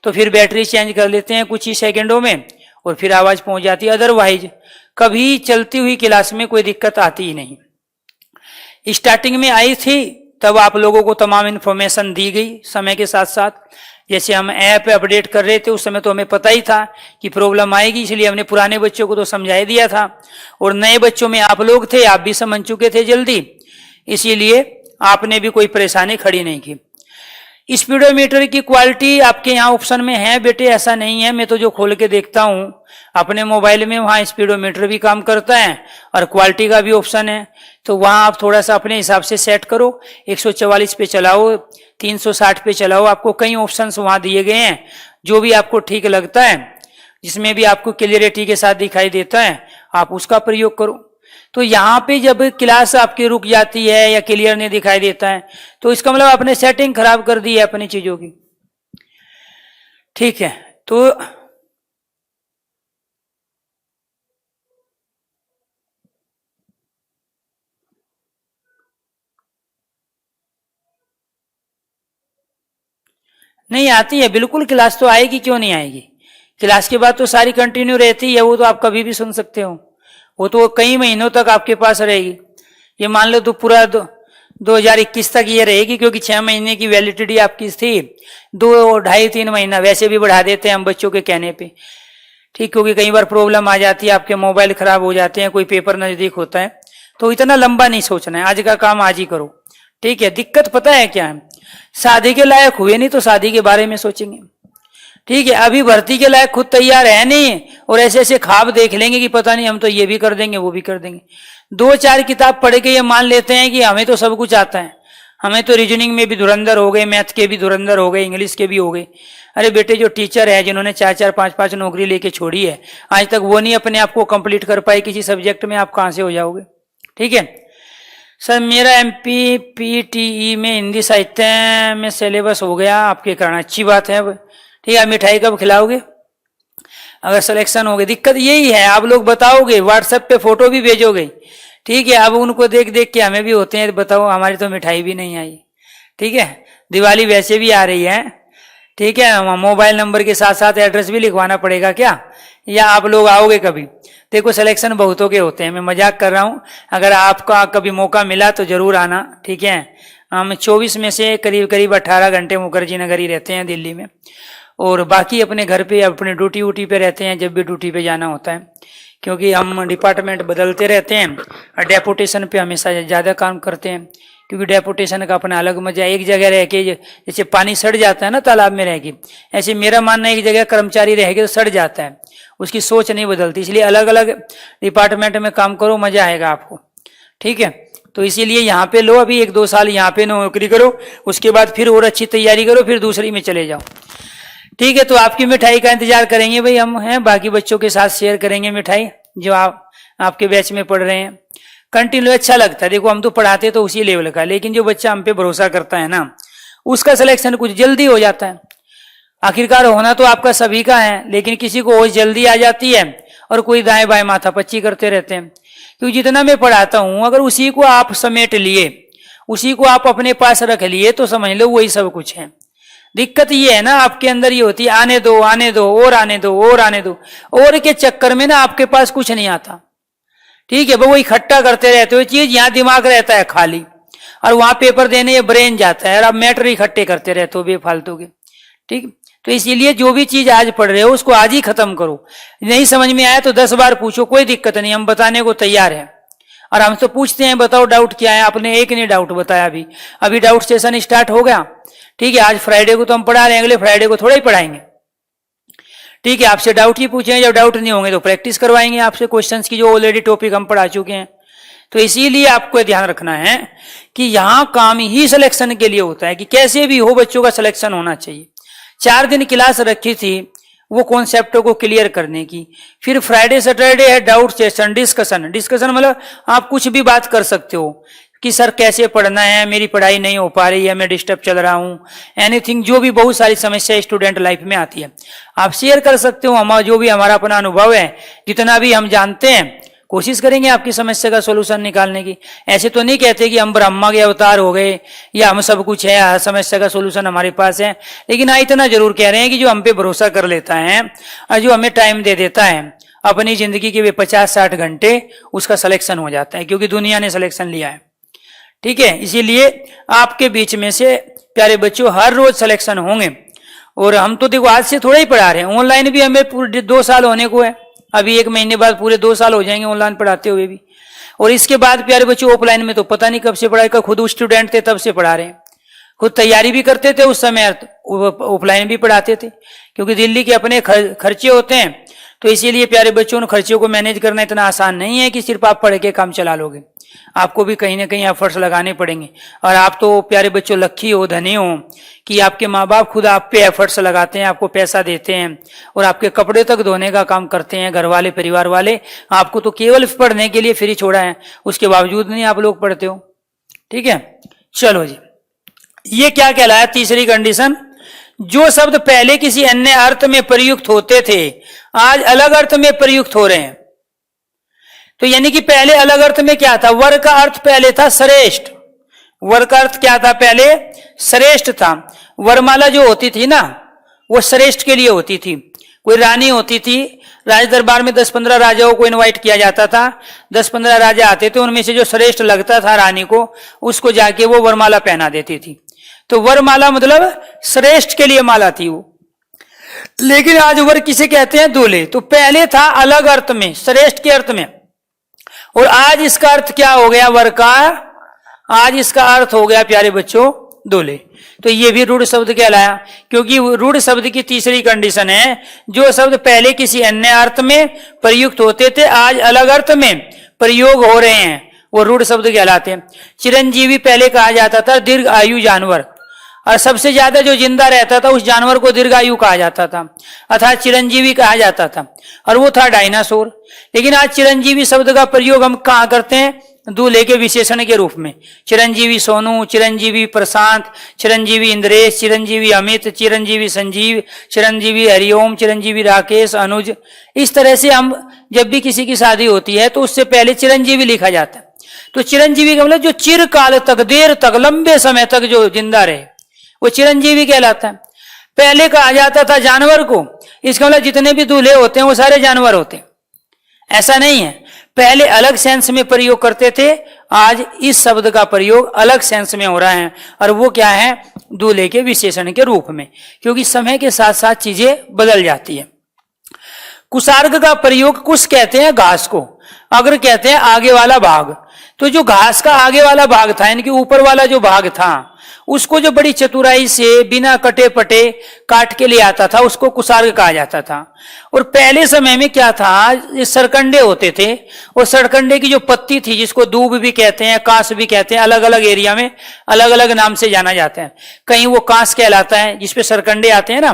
तो फिर बैटरी चेंज कर लेते हैं कुछ ही सेकंडों में, और फिर आवाज पहुंच जाती है। अदरवाइज कभी चलती हुई क्लास में कोई दिक्कत आती ही नहीं। स्टार्टिंग में आई थी तब आप लोगों को तमाम इन्फॉर्मेशन दी गई समय के साथ साथ। जैसे हम ऐप अपडेट कर रहे थे उस समय तो हमें पता ही था कि प्रॉब्लम आएगी, इसलिए हमने पुराने बच्चों को तो समझा दिया था, और नए बच्चों में आप लोग थे, आप भी समझ चुके थे जल्दी, इसीलिए आपने भी कोई परेशानी खड़ी नहीं की। स्पीडोमीटर की क्वालिटी आपके यहाँ ऑप्शन में है बेटे? ऐसा नहीं है, मैं तो जो खोल के देखता हूँ अपने मोबाइल में वहाँ स्पीडोमीटर भी काम करता है और क्वालिटी का भी ऑप्शन है। तो वहाँ आप थोड़ा सा अपने हिसाब से सेट करो, 144 पे चलाओ, 360 पे चलाओ, आपको कई ऑप्शंस वहाँ दिए गए हैं। जो भी आपको ठीक लगता है, जिसमें भी आपको क्लियरिटी के साथ दिखाई देता है, आप उसका प्रयोग करो। तो यहाँ पे जब क्लास आपकी रुक जाती है या क्लियर नहीं दिखाई देता है तो इसका मतलब आपने सेटिंग खराब कर दी है अपनी चीजों की। ठीक है, तो नहीं आती है, बिल्कुल क्लास तो आएगी, क्यों नहीं आएगी। क्लास के बाद तो सारी कंटिन्यू रहती है, वो तो आप कभी भी सुन सकते हो, वो तो कई महीनों तक आपके पास रहेगी। ये मान लो तो पूरा 2021 तक ये रहेगी, क्योंकि 6 महीने की वैलिडिटी आपकी थी, 2, 2.5, 3 महीना वैसे भी बढ़ा देते हैं हम बच्चों के कहने पे, ठीक, क्योंकि कई बार प्रॉब्लम आ जाती है, आपके मोबाइल खराब हो जाते हैं, कोई पेपर नजदीक होता है, तो इतना लंबा नहीं सोचना है, आज का काम आज ही करो, ठीक है। दिक्कत पता है क्या है, शादी के लायक हुए नहीं तो शादी के बारे में सोचेंगे, ठीक है। अभी भर्ती के लायक खुद तैयार है नहीं, और ऐसे ऐसे ख्वाब देख लेंगे कि पता नहीं हम तो ये भी कर देंगे वो भी कर देंगे। 2-4 किताब पढ़ के ये मान लेते हैं कि हमें तो सब कुछ आता है, हमें तो रीजनिंग में भी धुरंधर हो गए, मैथ के भी धुरंधर हो गए, इंग्लिश के भी हो गए। अरे बेटे, जो टीचर है जिन्होंने 4-4, 5-5 नौकरी लेके छोड़ी है, आज तक वो नहीं अपने आप को कंप्लीट कर पाए किसी सब्जेक्ट में, आप कहां से हो जाओगे, ठीक है। सर मेरा MPPTE में हिंदी साहित्य में सिलेबस हो गया, आपके कारण अच्छी बात है, ठीक है। मिठाई कब खिलाओगे अगर सिलेक्शन हो गए? दिक्कत यही है, आप लोग बताओगे, व्हाट्सएप पे फोटो भी भेजोगे, ठीक है। अब उनको देख देख के हमें भी होते हैं, बताओ हमारी तो मिठाई भी नहीं आई, ठीक है। दिवाली वैसे भी आ रही है, ठीक है, मोबाइल नंबर के साथ साथ एड्रेस भी लिखवाना पड़ेगा क्या, या आप लोग आओगे कभी? देखो सिलेक्शन बहुतों के होते हैं, मैं मजाक कर रहा हूं, अगर आपका कभी मौका मिला तो जरूर आना, ठीक है। हम 24 में से करीब करीब 18 घंटे मुखर्जी नगर ही रहते हैं दिल्ली में, और बाकी अपने घर पे अपने ड्यूटी पे रहते हैं जब भी ड्यूटी पे जाना होता है, क्योंकि हम डिपार्टमेंट बदलते रहते हैं और डेपुटेशन पे हमेशा ज़्यादा काम करते हैं, क्योंकि डेपुटेशन का अपना अलग मजा, एक जगह रह के जैसे पानी सड़ जाता है ना तालाब में रह के, ऐसे मेरा मानना है एक जगह कर्मचारी रह के तो सड़ जाता है, उसकी सोच नहीं बदलती, इसलिए अलग अलग डिपार्टमेंट में काम करो, मजा आएगा आपको, ठीक है। तो इसीलिए यहाँ पे लो, अभी 1-2 साल यहाँ पे नौकरी करो, उसके बाद फिर और अच्छी तैयारी करो, फिर दूसरी में चले जाओ, ठीक है। तो आपकी मिठाई का इंतजार करेंगे भाई, हम हैं बाकी बच्चों के साथ शेयर करेंगे मिठाई, जो आपके बैच में पढ़ रहे हैं। कंटिन्यू अच्छा लगता है, देखो हम तो पढ़ाते तो उसी लेवल का, लेकिन जो बच्चा हम पे भरोसा करता है ना, उसका सिलेक्शन कुछ जल्दी हो जाता है। आखिरकार होना तो आपका सभी का है, लेकिन किसी को और जल्दी आ जाती है और कोई दाएं बाएं माथा पच्ची करते रहते हैं। क्योंकि जितना मैं पढ़ाता हूं, अगर उसी को आप समेट लिए, उसी को आप अपने पास रख लिए, तो समझ लो वही सब कुछ है। दिक्कत ये है ना, आपके अंदर ये होती है आने दो आने दो और आने दो और आने दो, और के चक्कर में ना आपके पास कुछ नहीं आता, ठीक है। वो इकट्ठा करते रहते हो चीज, यहाँ दिमाग रहता है खाली, और वहां पेपर देने ये ब्रेन जाता है, और आप मैटर इकट्ठे करते रहते हो बेफालतू के, ठीक। तो इसीलिए जो भी चीज आज पढ़ रहे हो उसको आज ही खत्म करो, नहीं समझ में आया तो 10 बार पूछो, कोई दिक्कत नहीं, हम बताने को तैयार है। और हम तो पूछते हैं बताओ डाउट क्या है, आपने एक नहीं डाउट बताया, अभी डाउट सेशन स्टार्ट हो गया, ठीक है। आज फ्राइडे को तो हम पढ़ा रहे हैं, अगले फ्राइडे को थोड़ा ही पढ़ाएंगे, ठीक है। आपसे डाउट ही पूछेंगे, जब डाउट नहीं होंगे तो प्रैक्टिस करवाएंगे आपसे क्वेश्चंस की, जो ऑलरेडी टॉपिक हम पढ़ा चुके हैं। तो इसीलिए आपको ध्यान रखना है कि यहां काम ही सिलेक्शन के लिए होता है, कि कैसे भी हो बच्चों का सिलेक्शन होना चाहिए। 4 दिन क्लास रखी थी वो कॉन्सेप्टों को क्लियर करने की, फिर फ्राइडे सैटरडे है डाउट सेशन, डिस्कशन मतलब आप कुछ भी बात कर सकते हो कि सर कैसे पढ़ना है, मेरी पढ़ाई नहीं हो पा रही है, मैं डिस्टर्ब चल रहा हूँ, एनीथिंग, जो भी बहुत सारी समस्या स्टूडेंट लाइफ में आती है आप शेयर कर सकते हो। हमारा जो भी हमारा अपना अनुभव है, जितना भी हम जानते हैं, कोशिश करेंगे आपकी समस्या का सोल्यूशन निकालने की। ऐसे तो नहीं कहते कि हम ब्रह्मा के अवतार हो गए या हम सब कुछ है, हर समस्या का सोल्यूशन हमारे पास है, लेकिन हाँ इतना जरूर कह रहे हैं कि जो हम पे भरोसा कर लेता है और जो हमें टाइम दे देता है अपनी जिंदगी के वे 50-60 घंटे, उसका सिलेक्शन हो जाता है, क्योंकि दुनिया ने सिलेक्शन लिया है, ठीक है। इसीलिए आपके बीच में से प्यारे बच्चों हर रोज सिलेक्शन होंगे, और हम तो देखो आज से थोड़ा ही पढ़ा रहे हैं, ऑनलाइन भी हमें पूरे 2 साल होने को है, अभी 1 महीने बाद पूरे 2 साल हो जाएंगे ऑनलाइन पढ़ाते हुए भी। और इसके बाद प्यारे बच्चों ऑफलाइन में तो पता नहीं कब से पढ़ाई का, खुद स्टूडेंट थे तब से पढ़ा रहे हैं, खुद तैयारी भी करते थे उस समय, ऑफलाइन भी पढ़ाते थे, क्योंकि दिल्ली के अपने खर्चे होते हैं। तो इसीलिए प्यारे बच्चों, उन खर्चों को मैनेज करना इतना आसान नहीं है कि सिर्फ आप पढ़ के काम चला लोगे, आपको भी कहीं ना कहीं एफर्ट्स लगाने पड़ेंगे। और आप तो प्यारे बच्चों लकी हो, धनी हो कि आपके माँ बाप खुद आप पे एफर्ट्स लगाते हैं, आपको पैसा देते हैं और आपके कपड़े तक धोने का काम करते हैं, घर वाले परिवार वाले आपको तो केवल पढ़ने के लिए फ्री छोड़ा है, उसके बावजूद नहीं आप लोग पढ़ते हो, ठीक है। चलो जी, ये क्या कहलाया? तीसरी कंडीशन, जो शब्द पहले किसी अन्य अर्थ में प्रयुक्त होते थे आज अलग अर्थ में प्रयुक्त हो रहे हैं। तो यानी कि पहले अलग अर्थ में क्या था? वर का अर्थ पहले था श्रेष्ठ, वर का अर्थ क्या था? पहले श्रेष्ठ था। वरमाला जो होती थी ना, वो श्रेष्ठ के लिए होती थी। कोई रानी होती थी, राज दरबार में 10-15 राजाओं को इनवाइट किया जाता था। 10-15 राजा आते थे, उनमें से जो श्रेष्ठ लगता था रानी को, उसको जाके वो वरमाला पहना देती थी। तो वरमाला मतलब श्रेष्ठ के लिए माला थी वो। लेकिन आज वर किसे कहते हैं? दूल्हे। तो पहले था अलग अर्थ में, श्रेष्ठ के अर्थ में, और आज इसका अर्थ क्या हो गया वर का? आज इसका अर्थ हो गया प्यारे बच्चों दूल्हे। तो ये भी रूढ़ शब्द कहलाया, क्योंकि रूढ़ शब्द की तीसरी कंडीशन है, जो शब्द पहले किसी अन्य अर्थ में प्रयुक्त होते थे, आज अलग अर्थ में प्रयोग हो रहे हैं, वो रूढ़ शब्द कहलाते हैं। चिरंजीवी पहले कहा जाता था दीर्घ आयु जानवर, और सबसे ज्यादा जो जिंदा रहता था उस जानवर को दीर्घायु कहा जाता था, अर्थात चिरंजीवी कहा जाता था, और वो था डायनासोर। लेकिन आज चिरंजीवी शब्द का प्रयोग हम कहाँ करते हैं? दूल्हे के विशेषण के रूप में। चिरंजीवी सोनू, चिरंजीवी प्रशांत, चिरंजीवी इंद्रेश, चिरंजीवी अमित, चिरंजीवी संजीव, चिरंजीवी हरिओम, चिरंजीवी राकेश, अनुज। इस तरह से हम जब भी किसी की शादी होती है तो उससे पहले चिरंजीवी लिखा जाता है। तो चिरंजीवी का मतलब जो चिरकाल तक, देर तक, लंबे समय तक जो जिंदा रहे, वो चिरंजीवी कहलाता है। पहले कहा जाता था जानवर को, इसका मतलब जितने भी दूल्हे होते हैं वो सारे जानवर होते हैं, ऐसा नहीं है। पहले अलग सेंस में प्रयोग करते थे, आज इस शब्द का प्रयोग अलग सेंस में हो रहा है, और वो क्या है? दूल्हे के विशेषण के रूप में, क्योंकि समय के साथ साथ चीजें बदल जाती है। कुसार्ग का प्रयोग, कुश कहते हैं घास को, अग्र कहते हैं आगे वाला भाग। तो जो घास का आगे वाला भाग था, यानी कि ऊपर वाला जो भाग था, उसको जो बड़ी चतुराई से बिना कटे पटे काट के ले आता था, उसको कुसार्ग कहा जाता था। और पहले समय में क्या था? ये सरकंडे होते थे, और सरकंडे की जो पत्ती थी, जिसको दूब भी कहते हैं, कांस भी कहते हैं, अलग अलग एरिया में अलग अलग नाम से जाना जाता है। कहीं वो कांस कहलाता है जिसपे सरकंडे आते हैं ना,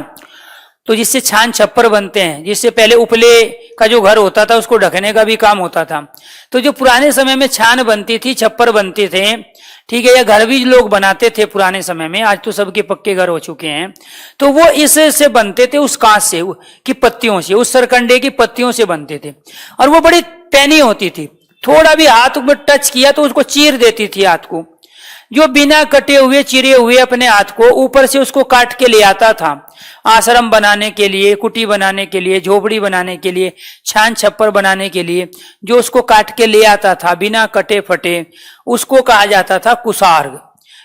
तो जिससे छान छप्पर बनते हैं, जिससे पहले उपले का जो घर होता था उसको ढकने का भी काम होता था। तो जो पुराने समय में छान बनती थी, छप्पर बनते थे, ठीक है, या घर भी लोग बनाते थे पुराने समय में, आज तो सबके पक्के घर हो चुके हैं, तो वो इससे बनते थे, उस कांच से की पत्तियों से, उस सरकंडे की पत्तियों से बनते थे। और वो बड़ी पैनी होती थी, थोड़ा भी हाथ में टच किया तो उसको चीर देती थी हाथ को। जो बिना कटे हुए चिरे हुए अपने हाथ को ऊपर से उसको काट के ले आता था, आश्रम बनाने के लिए, कुटी बनाने के लिए, झोपड़ी बनाने के लिए, छान छप्पर बनाने के लिए, जो उसको काट के ले आता था बिना कटे फटे, उसको कहा जाता था कुसार्ग।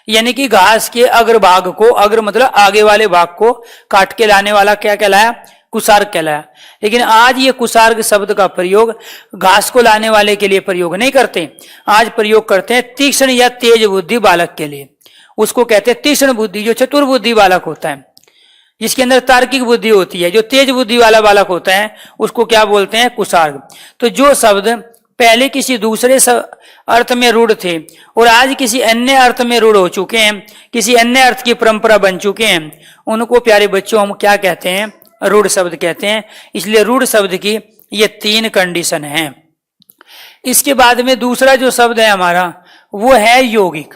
यानी कि घास के अग्रभाग को, अग्र मतलब आगे वाले भाग को काट के लाने वाला क्या कहलाया? कुसार्ग कहलाया। लेकिन आज ये कुसार्ग शब्द का प्रयोग घास को लाने वाले के लिए प्रयोग नहीं करते, आज प्रयोग करते हैं तीक्ष्ण या तेज बुद्धि बालक के लिए। उसको कहते हैं तीक्ष्ण बुद्धि, जो चतुर बुद्धि बालक होता है, जिसके अंदर तार्किक बुद्धि होती है, जो तेज बुद्धि वाला बालक होता है, उसको क्या बोलते हैं? कुसार्ग। तो जो शब्द पहले किसी दूसरे अर्थ में रूढ़ थे और आज किसी अन्य अर्थ में रूढ़ हो चुके हैं, किसी अन्य अर्थ की परंपरा बन चुके हैं, उनको प्यारे बच्चों हम क्या कहते हैं? रूढ़ शब्द कहते हैं। इसलिए रूढ़ शब्द की ये 3 कंडीशन हैं। इसके बाद में दूसरा जो शब्द है हमारा, वो है यौगिक।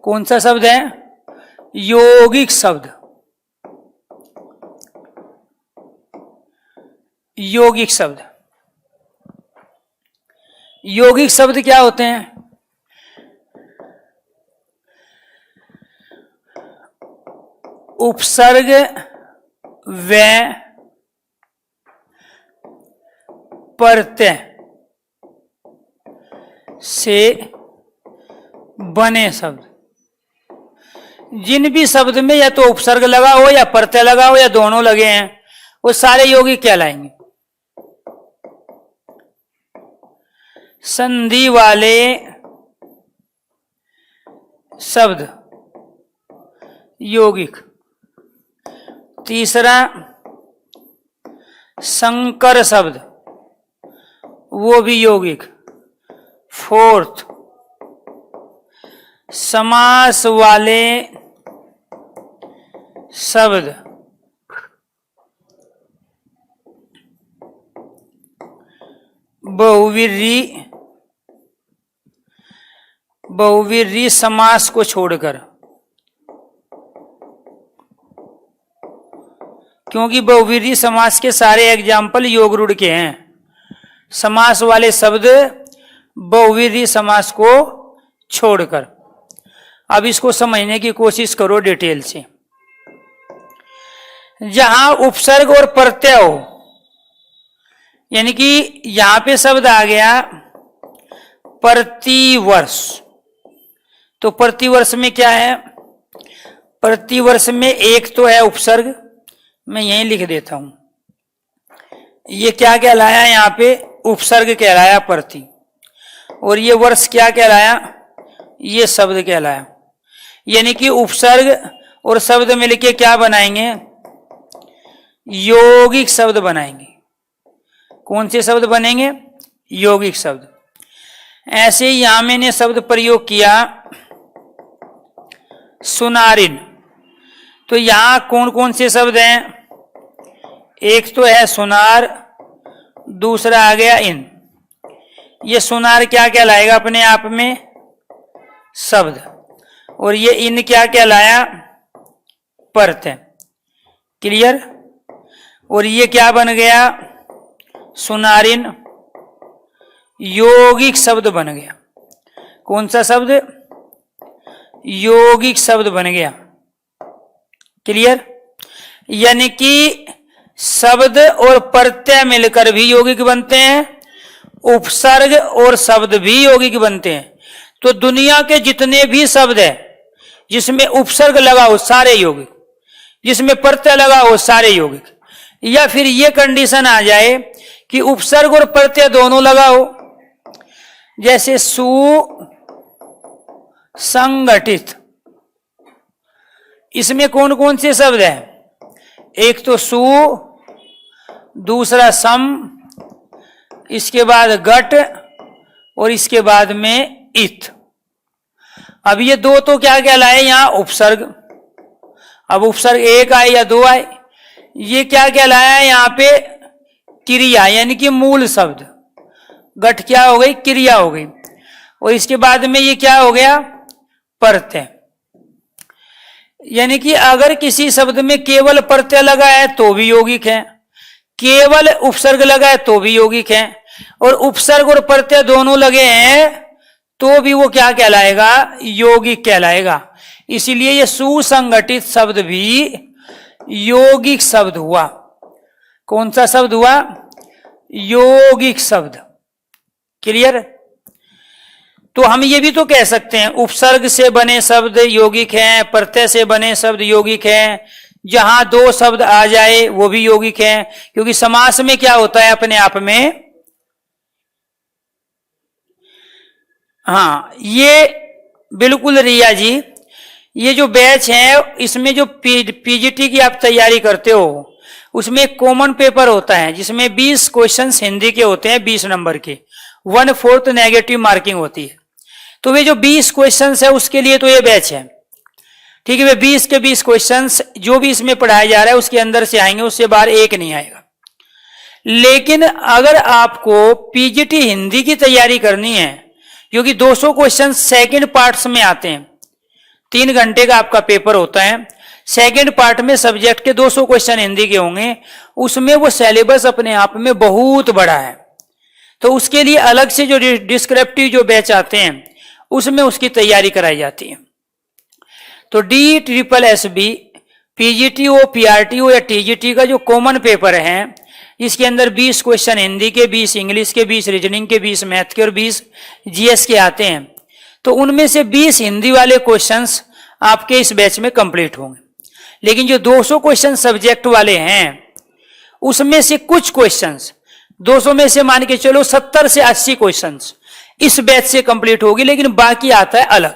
कौन सा शब्द है? यौगिक शब्द। यौगिक शब्द, यौगिक शब्द क्या होते हैं? उपसर्ग व प्रत्यय से बने शब्द। जिन भी शब्द में या तो उपसर्ग लगा हो या प्रत्यय लगा हो या दोनों लगे हैं, वो सारे यौगिक कहलाएंगे। संधि वाले शब्द यौगिक। तीसरा संकर शब्द, वो भी यौगिक। फोर्थ समास वाले शब्द बहुव्रीहि समास को छोड़कर, क्योंकि बहुव्रीहि समास के सारे एग्जाम्पल योग रूढ़ के हैं। समास वाले शब्द बहुव्रीहि समास को छोड़कर। अब इसको समझने की कोशिश करो डिटेल से। जहां उपसर्ग और प्रत्यय हो, यानी कि यहां पे शब्द आ गया प्रतिवर्ष, तो प्रतिवर्ष में क्या है, प्रतिवर्ष में एक तो है उपसर्ग, मैं यहीं लिख देता हूं, ये क्या कहलाया यहां पे, उपसर्ग कहलाया प्रति, और ये वर्ष क्या कहलाया, ये शब्द कहलाया। यानी कि उपसर्ग और शब्द मिलके क्या बनाएंगे, यौगिक शब्द बनाएंगे। कौन से शब्द बनेंगे, यौगिक शब्द। ऐसे ही यहां मैंने शब्द प्रयोग किया सुनारिन, तो यहां कौन कौन से शब्द हैं, एक तो है सुनार, दूसरा आ गया इन। ये सुनार क्या कहलाएगा अपने आप में, शब्द, और ये इन क्या कहलाया, प्रत्यय। क्लियर। और ये क्या बन गया, सुनारिन यौगिक शब्द बन गया। कौन सा शब्द, यौगिक शब्द बन गया। क्लियर। यानी कि शब्द और प्रत्यय मिलकर भी यौगिक बनते हैं, उपसर्ग और शब्द भी यौगिक बनते हैं। तो दुनिया के जितने भी शब्द है जिसमें उपसर्ग लगा हो सारे यौगिक, जिसमें प्रत्यय लगा हो सारे यौगिक, या फिर ये कंडीशन आ जाए कि उपसर्ग और प्रत्यय दोनों लगा हो, जैसे सुसंगठित, इसमें कौन कौन से शब्द हैं, एक तो सु, दूसरा सम, इसके बाद गट, और इसके बाद में इत। अब ये दो तो क्या कहलाए यहां, उपसर्ग। अब उपसर्ग एक आए या दो आए, ये क्या कहलाया यहां पे, क्रिया, यानी कि मूल शब्द। गट क्या हो गई, क्रिया हो गई, और इसके बाद में ये क्या हो गया, प्रत्यय। यानी कि अगर किसी शब्द में केवल प्रत्यय लगा है तो भी यौगिक है, केवल उपसर्ग लगा है तो भी यौगिक है, और उपसर्ग और प्रत्यय दोनों लगे हैं तो भी वो क्या कहलाएगा, यौगिक कहलाएगा। इसीलिए ये सुसंगठित शब्द भी यौगिक शब्द हुआ। कौन सा शब्द हुआ, यौगिक शब्द। क्लियर। तो हम ये भी तो कह सकते हैं उपसर्ग से बने शब्द यौगिक हैं, प्रत्यय से बने शब्द यौगिक हैं, जहां दो शब्द आ जाए वो भी यौगिक हैं, क्योंकि समास में क्या होता है अपने आप में। हाँ, ये बिल्कुल रिया जी, ये जो बैच है इसमें जो पीजीटी की आप तैयारी करते हो उसमें एक कॉमन पेपर होता है जिसमें 20 क्वेश्चंस हिंदी के होते हैं, 20 नंबर के, 1/4 नेगेटिव मार्किंग होती है। तो वे जो 20 क्वेश्चंस है उसके लिए तो ये बैच है, ठीक है। वे 20 के 20 क्वेश्चंस जो भी इसमें पढ़ाया जा रहा है उसके अंदर से आएंगे, उससे बाहर एक नहीं आएगा। लेकिन अगर आपको पीजीटी हिंदी की तैयारी करनी है, क्योंकि 200 क्वेश्चन सेकंड पार्ट्स में आते हैं, 3 घंटे का आपका पेपर होता है, सेकंड पार्ट में सब्जेक्ट के 200 क्वेश्चन हिंदी के होंगे, उसमें वो सिलेबस अपने आप में बहुत बड़ा है। तो उसके लिए अलग से जो डिस्क्रिप्टिव जो बैच आते हैं उसमें उसकी तैयारी कराई जाती है। तो DSSB, पीजीटी हो, पीआरटी हो या टीजीटी का जो कॉमन पेपर है, इसके अंदर 20 क्वेश्चन हिंदी के, 20 इंग्लिश के, 20 रीजनिंग के, 20 मैथ के और 20 जीएस के आते हैं। तो उनमें से 20 हिंदी वाले क्वेश्चंस आपके इस बैच में कंप्लीट होंगे। लेकिन जो 200 क्वेश्चन सब्जेक्ट वाले हैं उसमें से कुछ क्वेश्चंस, 200 में से मान के चलो 70 से 80 क्वेश्चंस इस बैच से कंप्लीट होगी, लेकिन बाकी आता है अलग।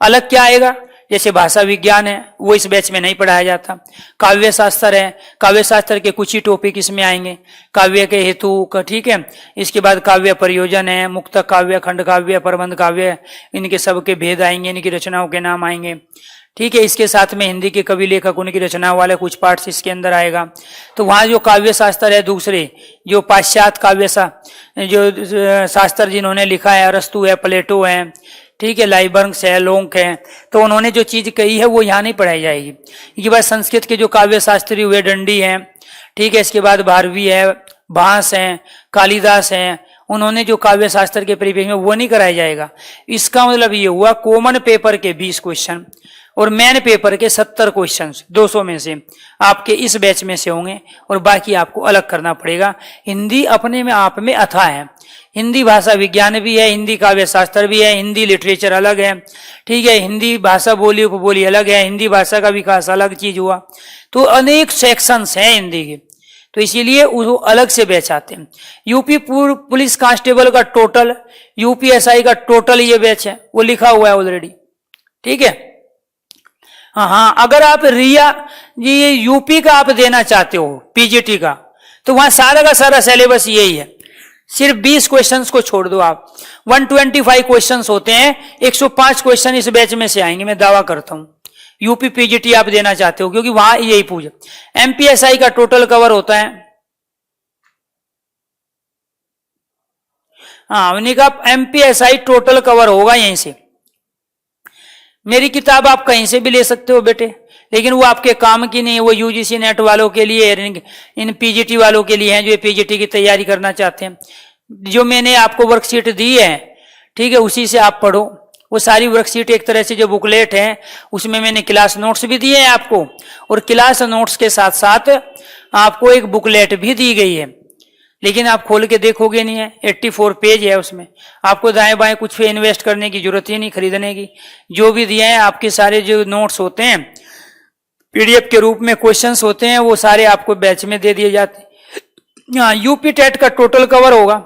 अलग क्या आएगा, जैसे भाषा विज्ञान है वो इस बैच में नहीं पढ़ाया जाता, काव्य शास्त्र है, काव्य शास्त्र के कुछ ही टॉपिक इसमें आएंगे, काव्य के हेतु का, ठीक है। इसके बाद काव्य प्रयोजन है, मुक्तक काव्य, खंड काव्य, प्रबंध काव्य, इनके सबके भेद आएंगे, इनकी रचनाओं के नाम आएंगे, ठीक है। इसके साथ में हिंदी के कवि लेखक उनकी रचना वाले कुछ पार्ट्स इसके अंदर आएगा। तो वहाँ जो काव्य शास्त्र है, दूसरे जो पाश्चात्य काव्य जो शास्त्र जिन्होंने लिखा है, अरस्तु है, प्लेटो है, ठीक है, लाइबर्ग्स है, लोंक है, तो उन्होंने जो चीज कही है वो यहाँ नहीं पढ़ाई जाएगी। इसके बाद संस्कृत के जो काव्य शास्त्री हुए, दंडी हैं, ठीक है, इसके बाद भारवी है, भास हैं, कालिदास हैं, उन्होंने जो काव्य शास्त्र के परिपेक्ष में वो नहीं कराया जाएगा। इसका मतलब ये हुआ कॉमन पेपर के 20 क्वेश्चन और मेन पेपर के 70 क्वेश्चन 200 में से आपके इस बैच में से होंगे और बाकी आपको अलग करना पड़ेगा। हिंदी अपने में आप में अथाह है, हिंदी भाषा विज्ञान भी है, हिंदी काव्य शास्त्र भी है, हिंदी लिटरेचर अलग है, ठीक है, हिंदी भाषा बोली उपबोली अलग है, हिंदी भाषा का विकास अलग चीज हुआ, तो अनेक सेक्शंस हैं हिंदी के, तो इसीलिए वो अलग से बैच आते हैं। यूपी पुलिस कांस्टेबल का टोटल, यूपीएसआई का टोटल ये बैच है, वो लिखा हुआ है ऑलरेडी, ठीक है। हाँ, अगर आप रिया ये यूपी का आप देना चाहते हो पीजीटी का, तो वहां सारा का सारा सिलेबस यही है, सिर्फ 20 क्वेश्चंस को छोड़ दो आप। 125 क्वेश्चंस होते हैं, 105 क्वेश्चन इस बैच में से आएंगे, मैं दावा करता हूं। यूपी पीजीटी आप देना चाहते हो क्योंकि वहां यही पूछे। एमपीएसआई का टोटल कवर होता है, हाँ उन्हीं का एमपीएसआई टोटल कवर होगा यहीं से। मेरी किताब आप कहीं से भी ले सकते हो बेटे, लेकिन वो आपके काम की नहीं है, वो यूजीसी नेट वालों के लिए, इन पीजीटी वालों के लिए है जो पीजीटी की तैयारी करना चाहते हैं। जो मैंने आपको वर्कशीट दी है, ठीक है, उसी से आप पढ़ो। वो सारी वर्कशीट एक तरह से जो बुकलेट है उसमें मैंने क्लास नोट्स भी दिए हैं आपको, और क्लास नोट्स के साथ साथ आपको एक बुकलेट भी दी गई है, लेकिन आप खोल के देखोगे नहीं है। 84 पेज है, उसमें आपको दाएं बाएं कुछ पे इन्वेस्ट करने की जरूरत ही नहीं, खरीदने की। जो भी दिए हैं आपके सारे जो नोट्स होते हैं पीडीएफ के रूप में, क्वेश्चंस होते हैं, वो सारे आपको बैच में दे दिए जाते हैं। हाँ, यूपी टेट का टोटल कवर होगा,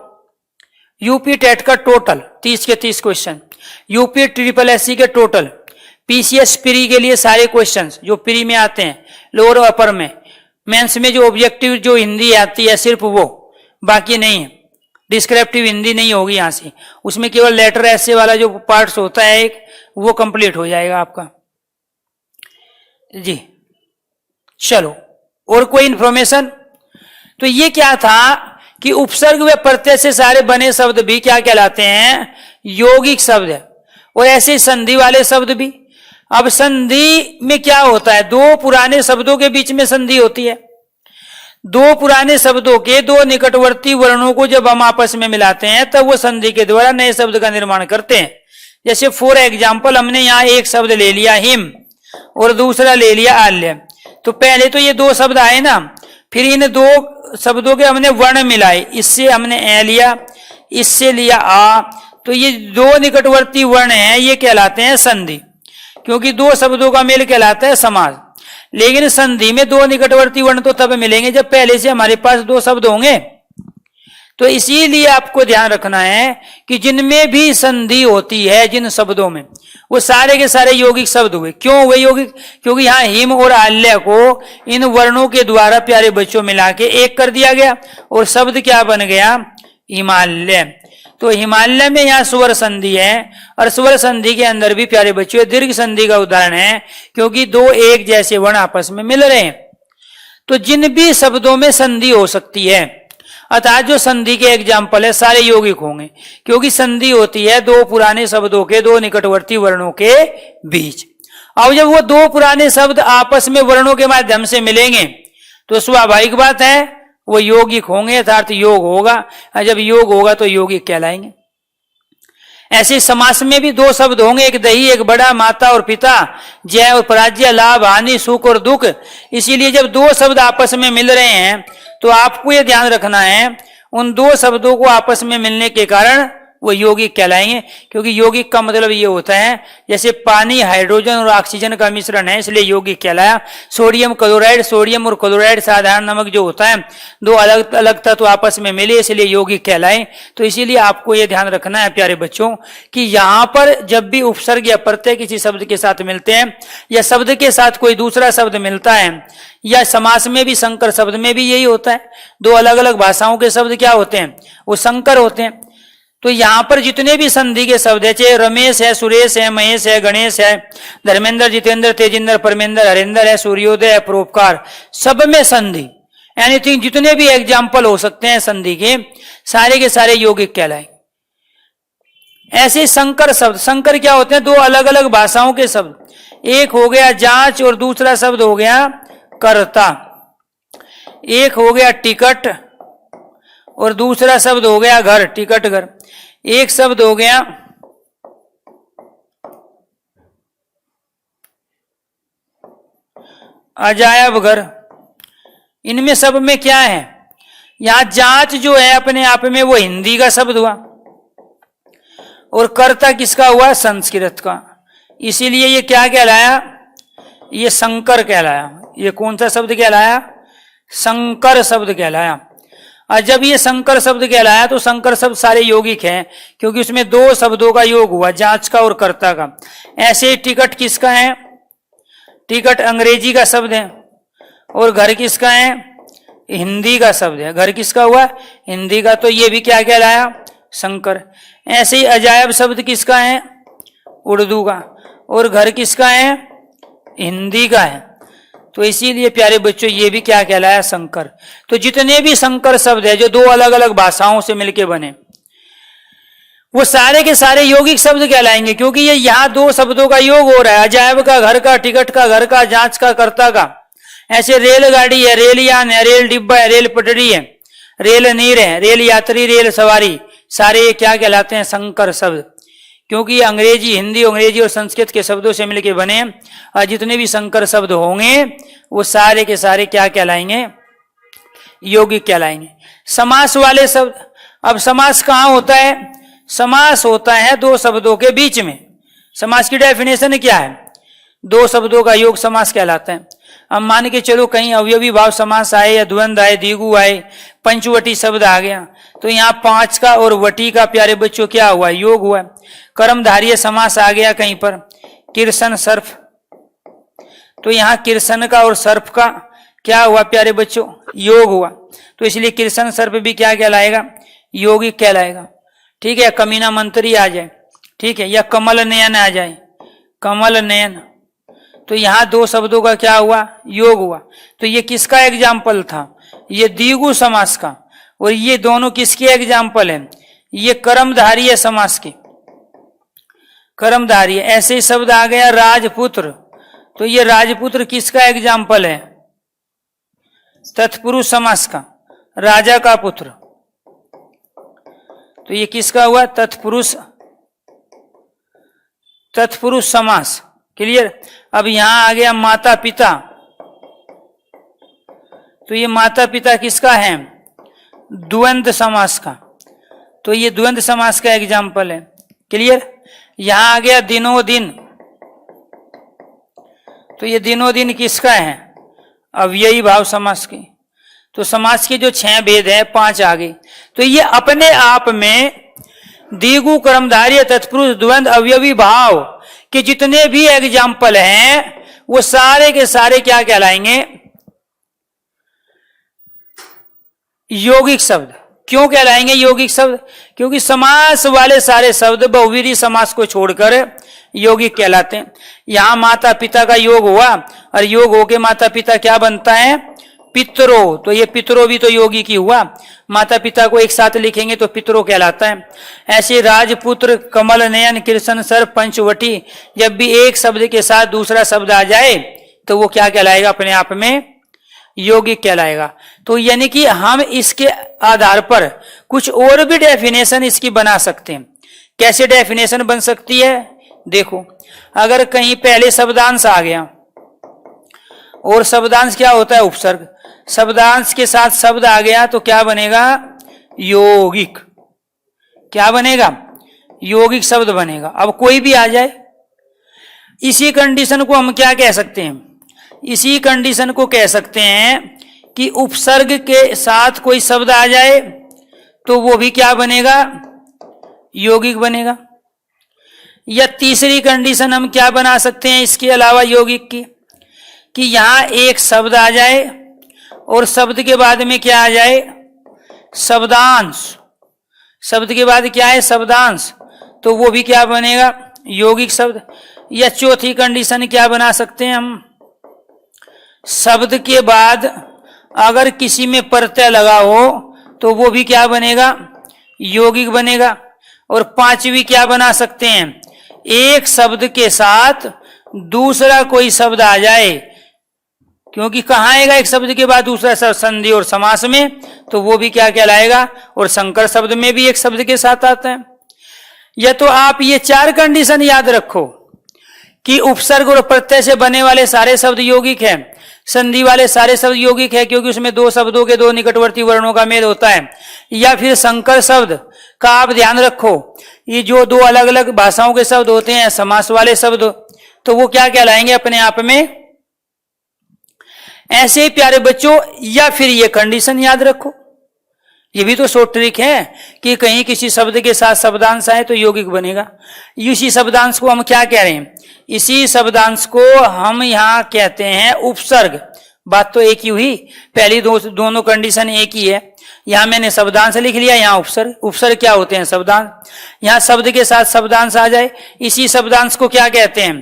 यूपी टेट का टोटल 30 के 30 क्वेश्चन, यूपी ट्रिपल एससी के टोटल, पीसीएस प्री के लिए सारे क्वेश्चंस जो प्री में आते हैं, लोअर और अपर में, मेंस में जो ऑब्जेक्टिव जो हिंदी आती है सिर्फ वो, बाकी नहीं है। डिस्क्रिप्टिव हिंदी नहीं होगी यहां से, उसमें केवल लेटर ऐसे वाला जो पार्ट्स होता है एक, वो कंप्लीट हो जाएगा आपका जी। चलो, और कोई इंफॉर्मेशन? तो ये क्या था कि उपसर्ग व प्रत्यय से सारे बने शब्द भी क्या कहलाते हैं? यौगिक शब्द है। और ऐसे संधि वाले शब्द भी। अब संधि में क्या होता है? दो पुराने शब्दों के बीच में संधि होती है। दो पुराने शब्दों के दो निकटवर्ती वर्णों को जब हम आपस में मिलाते हैं तब वो संधि के द्वारा नए शब्द का निर्माण करते हैं। जैसे फॉर एग्जाम्पल हमने यहाँ एक शब्द ले लिया हिम और दूसरा ले लिया आल्य। तो पहले तो ये दो शब्द आए ना, फिर इन दो शब्दों के हमने वर्ण मिलाए, इससे हमने ए लिया, इससे लिया आ, तो ये दो निकटवर्ती वर्ण हैं, ये कहलाते हैं संधि, क्योंकि दो शब्दों का मेल कहलाता है समास। लेकिन संधि में दो निकटवर्ती वर्ण तो तब मिलेंगे जब पहले से हमारे पास दो शब्द होंगे। तो इसीलिए आपको ध्यान रखना है कि जिनमें भी संधि होती है जिन शब्दों में, वो सारे के सारे यौगिक शब्द हुए। क्यों हुए यौगिक? क्योंकि यहाँ हिम और आल्य को इन वर्णों के द्वारा प्यारे बच्चों मिला के एक कर दिया गया और शब्द क्या बन गया? हिमालय। तो हिमालय में यहाँ स्वर संधि है और स्वर संधि के अंदर भी प्यारे बच्चों दीर्घ संधि का उदाहरण है, क्योंकि दो एक जैसे वर्ण आपस में मिल रहे हैं। तो जिन भी शब्दों में संधि हो सकती है, अर्थात जो संधि के एग्जाम्पल है सारे यौगिक होंगे, क्योंकि संधि होती है दो पुराने शब्दों के दो निकटवर्ती वर्णों के बीच। अब जब वो दो पुराने शब्द आपस में वर्णों के माध्यम से मिलेंगे तो स्वाभाविक बात है वो यौगिक होंगे, अर्थात योग होगा। जब योग होगा तो यौगिक कहलाएंगे। ऐसे समास में भी दो शब्द होंगे, एक दही एक बड़ा, माता और पिता, जय और पराजय, लाभ हानि, सुख और दुख। इसीलिए जब दो शब्द आपस में मिल रहे हैं तो आपको यह ध्यान रखना है उन दो शब्दों को आपस में मिलने के कारण वो यौगिक कहलाएंगे। क्योंकि यौगिक का मतलब ये होता है जैसे पानी हाइड्रोजन और ऑक्सीजन का मिश्रण है, इसलिए यौगिक कहलाया। सोडियम क्लोराइड, सोडियम और क्लोराइड साधारण नमक जो होता है, दो अलग अलग तत्व आपस में मिले इसलिए यौगिक कहलाए। तो इसीलिए आपको ये ध्यान रखना है प्यारे बच्चों कि यहाँ पर जब भी उपसर्ग या प्रत्यय किसी शब्द के साथ मिलते हैं या शब्द के साथ कोई दूसरा शब्द मिलता है, या समास में भी संकर शब्द में भी यही होता है, दो अलग अलग भाषाओं के शब्द क्या होते हैं? वो संकर होते हैं। तो यहां पर जितने भी संधि के शब्द है, चाहे रमेश है, सुरेश है, महेश है, गणेश है, धर्मेंद्र, जितेंद्र, तेजिंद्र, परमेंद्र, हरेंद्र है, सूर्योदय है, परोपकार, सब में संधि, एनीथिंग, जितने भी एग्जाम्पल हो सकते हैं संधि के सारे यौगिक कहलाए। ऐसे संकर शब्द, संकर क्या होते हैं? दो अलग अलग भाषाओं के शब्द। एक हो गया जांच और दूसरा शब्द हो गया कर्ता। एक हो गया टिकट और दूसरा शब्द हो गया घर, टिकट घर। एक शब्द हो गया अजायब घर। इनमें सब में क्या है, यहां जांच जो है अपने आप में वो हिंदी का शब्द हुआ और कर्ता किसका हुआ, संस्कृत का। इसीलिए ये क्या कहलाया, ये संकर कहलाया। ये कौन सा शब्द कहलाया, संकर शब्द कहलाया। और जब ये संकर शब्द कहलाया तो संकर शब्द सारे यौगिक हैं, क्योंकि उसमें दो शब्दों का योग हुआ, जांच का और कर्ता का। ऐसे ही टिकट किसका है, टिकट अंग्रेजी का शब्द है, और घर किसका है, हिंदी का शब्द है। घर किसका हुआ, हिंदी का, तो ये भी क्या कहलाया, संकर। ऐसे ही अजायब शब्द किसका है, उर्दू का, और घर किसका है, हिंदी का है। तो इसीलिए प्यारे बच्चों ये भी क्या कहलाया, संकर। तो जितने भी संकर शब्द है जो दो अलग अलग भाषाओं से मिलके बने, वो सारे के सारे यौगिक शब्द कहलाएंगे, क्योंकि ये यहाँ दो शब्दों का योग हो रहा है, अजायब का घर का, टिकट का घर का, जांच का कर्ता का। ऐसे रेलगाड़ी है, रेलयान है, रेल डिब्बा है, रेल पटरी है, रेल नीर है, रेल यात्री, रेल सवारी, सारे ये क्या कहलाते हैं, संकर शब्द। क्योंकि अंग्रेजी, हिंदी, अंग्रेजी और संस्कृत के शब्दों से मिलकर बने, और जितने भी संकर शब्द होंगे वो सारे के सारे क्या कहलाएंगे, यौगिक कहलाएंगे। समास वाले शब्द, अब समास कहाँ होता है, समास होता है दो शब्दों के बीच में। समास की डेफिनेशन क्या है, दो शब्दों का योग समास कहलाता है। अब मान के चलो कहीं अवयवी भाव समास आए, या द्वंद आए, द्विगु आए, पंचवटी शब्द आ गया, तो यहाँ पांच का और वटी का प्यारे बच्चों क्या हुआ, योग हुआ। कर्मधारीय समास आ गया कहीं पर, किरसन सर्फ, तो यहाँ किरसन का और सर्फ का क्या हुआ प्यारे बच्चों, योग हुआ। तो इसलिए किरसन सर्फ भी क्या कहलाएगा, यौगिक कहलाएगा। ठीक है, कमीना मंत्री आ जाए, ठीक है, या कमल नयन आ जाए, कमल नयन, तो यहां दो शब्दों का क्या हुआ, योग हुआ। तो ये किसका एग्जाम्पल था, ये द्विगु समास का, और ये दोनों किसके एग्जाम्पल है, ये कर्मधारीय समास के, कर्मधारीय। ऐसे ही शब्द आ गया राजपुत्र, तो ये राजपुत्र किसका एग्जाम्पल है, तत्पुरुष समास का, राजा का पुत्र, तो ये किसका हुआ, तत्पुरुष, तत्पुरुष समास। क्लियर। अब यहां आ गया माता पिता, तो ये माता पिता किसका है, द्वंद समास का, तो ये द्वंद समास का एग्जाम्पल है। क्लियर। यहां आ गया दिनों दिन, तो ये दिनों दिन किसका है, अव्ययी भाव समास के। तो समास के जो 6 भेद है 5 आ गए। तो ये अपने आप में द्विगु, कर्मधारय, तत्पुरुष, द्वंद, अवयवी भाव के जितने भी एग्जाम्पल हैं वो सारे के सारे क्या कहलाएंगे, यौगिक शब्द। क्यों कहलाएंगे यौगिक शब्द, क्योंकि समास वाले सारे शब्द बहुव्रीहि समास को छोड़कर यौगिक कहलाते हैं। यहां माता पिता का योग हुआ, और योग होके माता पिता क्या बनता है, पितरो, तो ये पितरो भी तो योगी की हुआ, माता पिता को एक साथ लिखेंगे तो पितरो कहलाता है। ऐसे राजपुत्र, कमल नयन, कृष्ण सर, पंचवटी, जब भी एक शब्द के साथ दूसरा शब्द आ जाए तो वो क्या कहलाएगा, अपने आप में यौगिक कहलाएगा। तो यानी कि हम इसके आधार पर कुछ और भी डेफिनेशन इसकी बना सकते हैं। कैसे डेफिनेशन बन सकती है, देखो, अगर कहीं पहले शब्दांश आ गया, और शब्दांश क्या होता है, उपसर्ग, शब्दांश के साथ शब्द आ गया तो क्या बनेगा, यौगिक। क्या बनेगा, यौगिक शब्द बनेगा। अब कोई भी आ जाए, इसी कंडीशन को हम क्या कह सकते हैं, इसी कंडीशन को कह सकते हैं कि उपसर्ग के साथ कोई शब्द आ जाए तो वो भी क्या बनेगा, यौगिक बनेगा। या तीसरी कंडीशन हम क्या बना सकते हैं इसके अलावा यौगिक की, कि यहां एक शब्द आ जाए और शब्द के बाद में क्या आ जाए, शब्दांश, शब्द के बाद क्या है, शब्दांश, तो वो भी क्या बनेगा, यौगिक शब्द। या चौथी कंडीशन क्या बना सकते हैं हम, शब्द के बाद अगर किसी में प्रत्यय लगा हो तो वो भी क्या बनेगा, यौगिक बनेगा। और पांचवी क्या बना सकते हैं, एक शब्द के साथ दूसरा कोई शब्द आ जाए क्योंकि कहाँ आएगा एक शब्द के बाद दूसरा शब्द संधि और समास में, तो वो भी क्या कहलाएगा, और संकर शब्द में भी एक शब्द के साथ आता है। या तो आप ये 4 कंडीशन याद रखो कि उपसर्ग और प्रत्यय से बने वाले सारे शब्द यौगिक है, संधि वाले सारे शब्द यौगिक है क्योंकि उसमें 2 शब्दों के 2 निकटवर्ती वर्णों का मेल होता है। या फिर संकर शब्द का आप ध्यान रखो, ये जो 2 अलग अलग भाषाओं के शब्द होते हैं समास वाले शब्द, तो वो क्या कहलाएंगे अपने आप में। ऐसे ही प्यारे बच्चों, या फिर ये कंडीशन याद रखो, ये भी तो शॉर्ट ट्रिक है कि कहीं किसी शब्द के साथ शब्दांश आए तो यौगिक बनेगा। इसी शब्दांश को हम क्या कह रहे हैं, इसी शब्दांश को हम यहां कहते हैं उपसर्ग। बात तो एक ही हुई, पहली दोनों कंडीशन एक ही है। यहां मैंने शब्दांश लिख लिया, यहां उपसर्ग। उपसर्ग क्या होते हैं, शब्दांश। यहां शब्द के साथ शब्दांश आ जाए, इसी शब्दांश को क्या कहते हैं,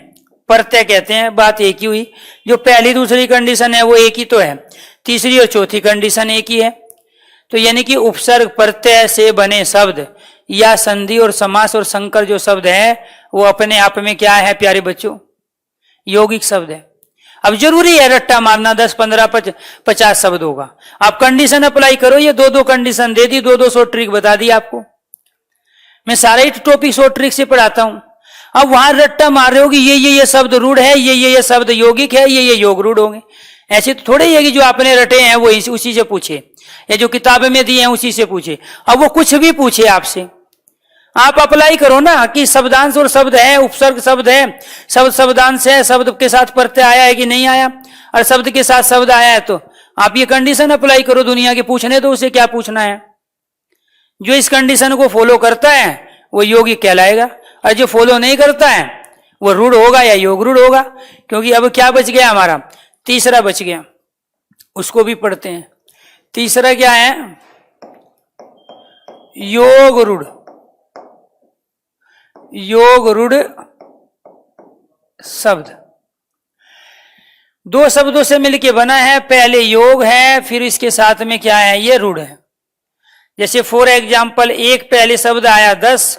प्रत्यय कहते हैं। बात एक ही हुई। जो पहली दूसरी कंडीशन है वो एक ही तो है, तीसरी और चौथी कंडीशन एक ही है। तो यानी कि उपसर्ग प्रत्यय से बने शब्द या संधि और समास और संकर जो शब्द है वो अपने आप में क्या है प्यारे बच्चों, यौगिक शब्द है। अब जरूरी है रट्टा मारना 10, 15, 50 शब्द होगा। आप कंडीशन अप्लाई करो, ये 2-2 कंडीशन दे दी, 2-2 शॉर्ट ट्रिक बता दी आपको। मैं सारे ही टॉपिक शॉर्ट ट्रिक से पढ़ाता हूं। अब वहां रट्टा मार रहे हो कि ये शब्द रूढ़ है, ये शब्द यौगिक है, ये योग रूढ़ होंगे। ऐसे तो थोड़े ही है कि जो आपने रटे हैं वो उसी से पूछे, या जो किताबें में दिए हैं उसी से पूछे। अब वो कुछ भी पूछे आपसे, आप अप्लाई करो ना कि शब्दांश और शब्द है, उपसर्ग शब्द है, शब्द शब्दांश है, शब्द के साथ प्रत्यय आया है कि नहीं आया, और शब्द के साथ शब्द आया है, तो आप ये कंडीशन अप्लाई करो। दुनिया के पूछने तो उसे क्या पूछना है। जो इस कंडीशन को फॉलो करता है वो यौगिक कहलाएगा, और जो फॉलो नहीं करता है वो रूढ़ होगा या योग रूढ़ होगा। क्योंकि अब क्या बच गया हमारा, तीसरा बच गया, उसको भी पढ़ते हैं। तीसरा क्या है, योग रूढ़। योग रूढ़ शब्द 2 शब्दों से मिलके बना है, पहले योग है, फिर इसके साथ में क्या है, ये रूढ़ है। जैसे फॉर एग्जाम्पल, एक पहले शब्द आया 10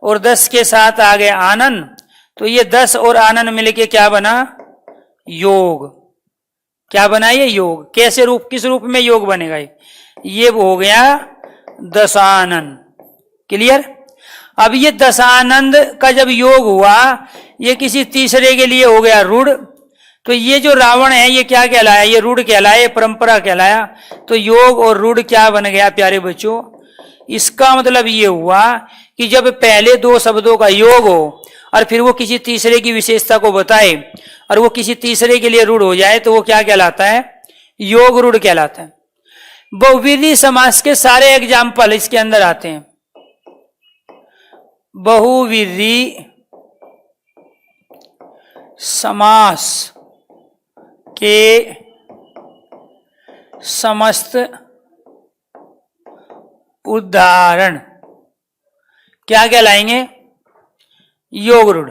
और 10 के साथ आ गया आनंद, तो ये 10 और आनंद मिलके क्या बना, योग। क्या बना, ये योग। कैसे रूप, किस रूप में योग बनेगा, ये हो गया दशानंद। क्लियर। अब ये दशानंद का जब योग हुआ, ये किसी तीसरे के लिए हो गया रूढ़, तो ये जो रावण है ये क्या कहलाया, ये रूढ़ कहलाया, ये परंपरा कहलाया। तो योग और रूढ़ क्या बन गया प्यारे बच्चों। इसका मतलब ये हुआ कि जब पहले 2 शब्दों का योग हो और फिर वो किसी तीसरे की विशेषता को बताए और वो किसी तीसरे के लिए रूढ़ हो जाए, तो वो क्या कहलाता है, योग रूढ़ कहलाता है। बहुविधि समास के सारे एग्जाम्पल इसके अंदर आते हैं। बहुविधि समास के समस्त उदाहरण क्या कहलाएंगे, योग रूढ़।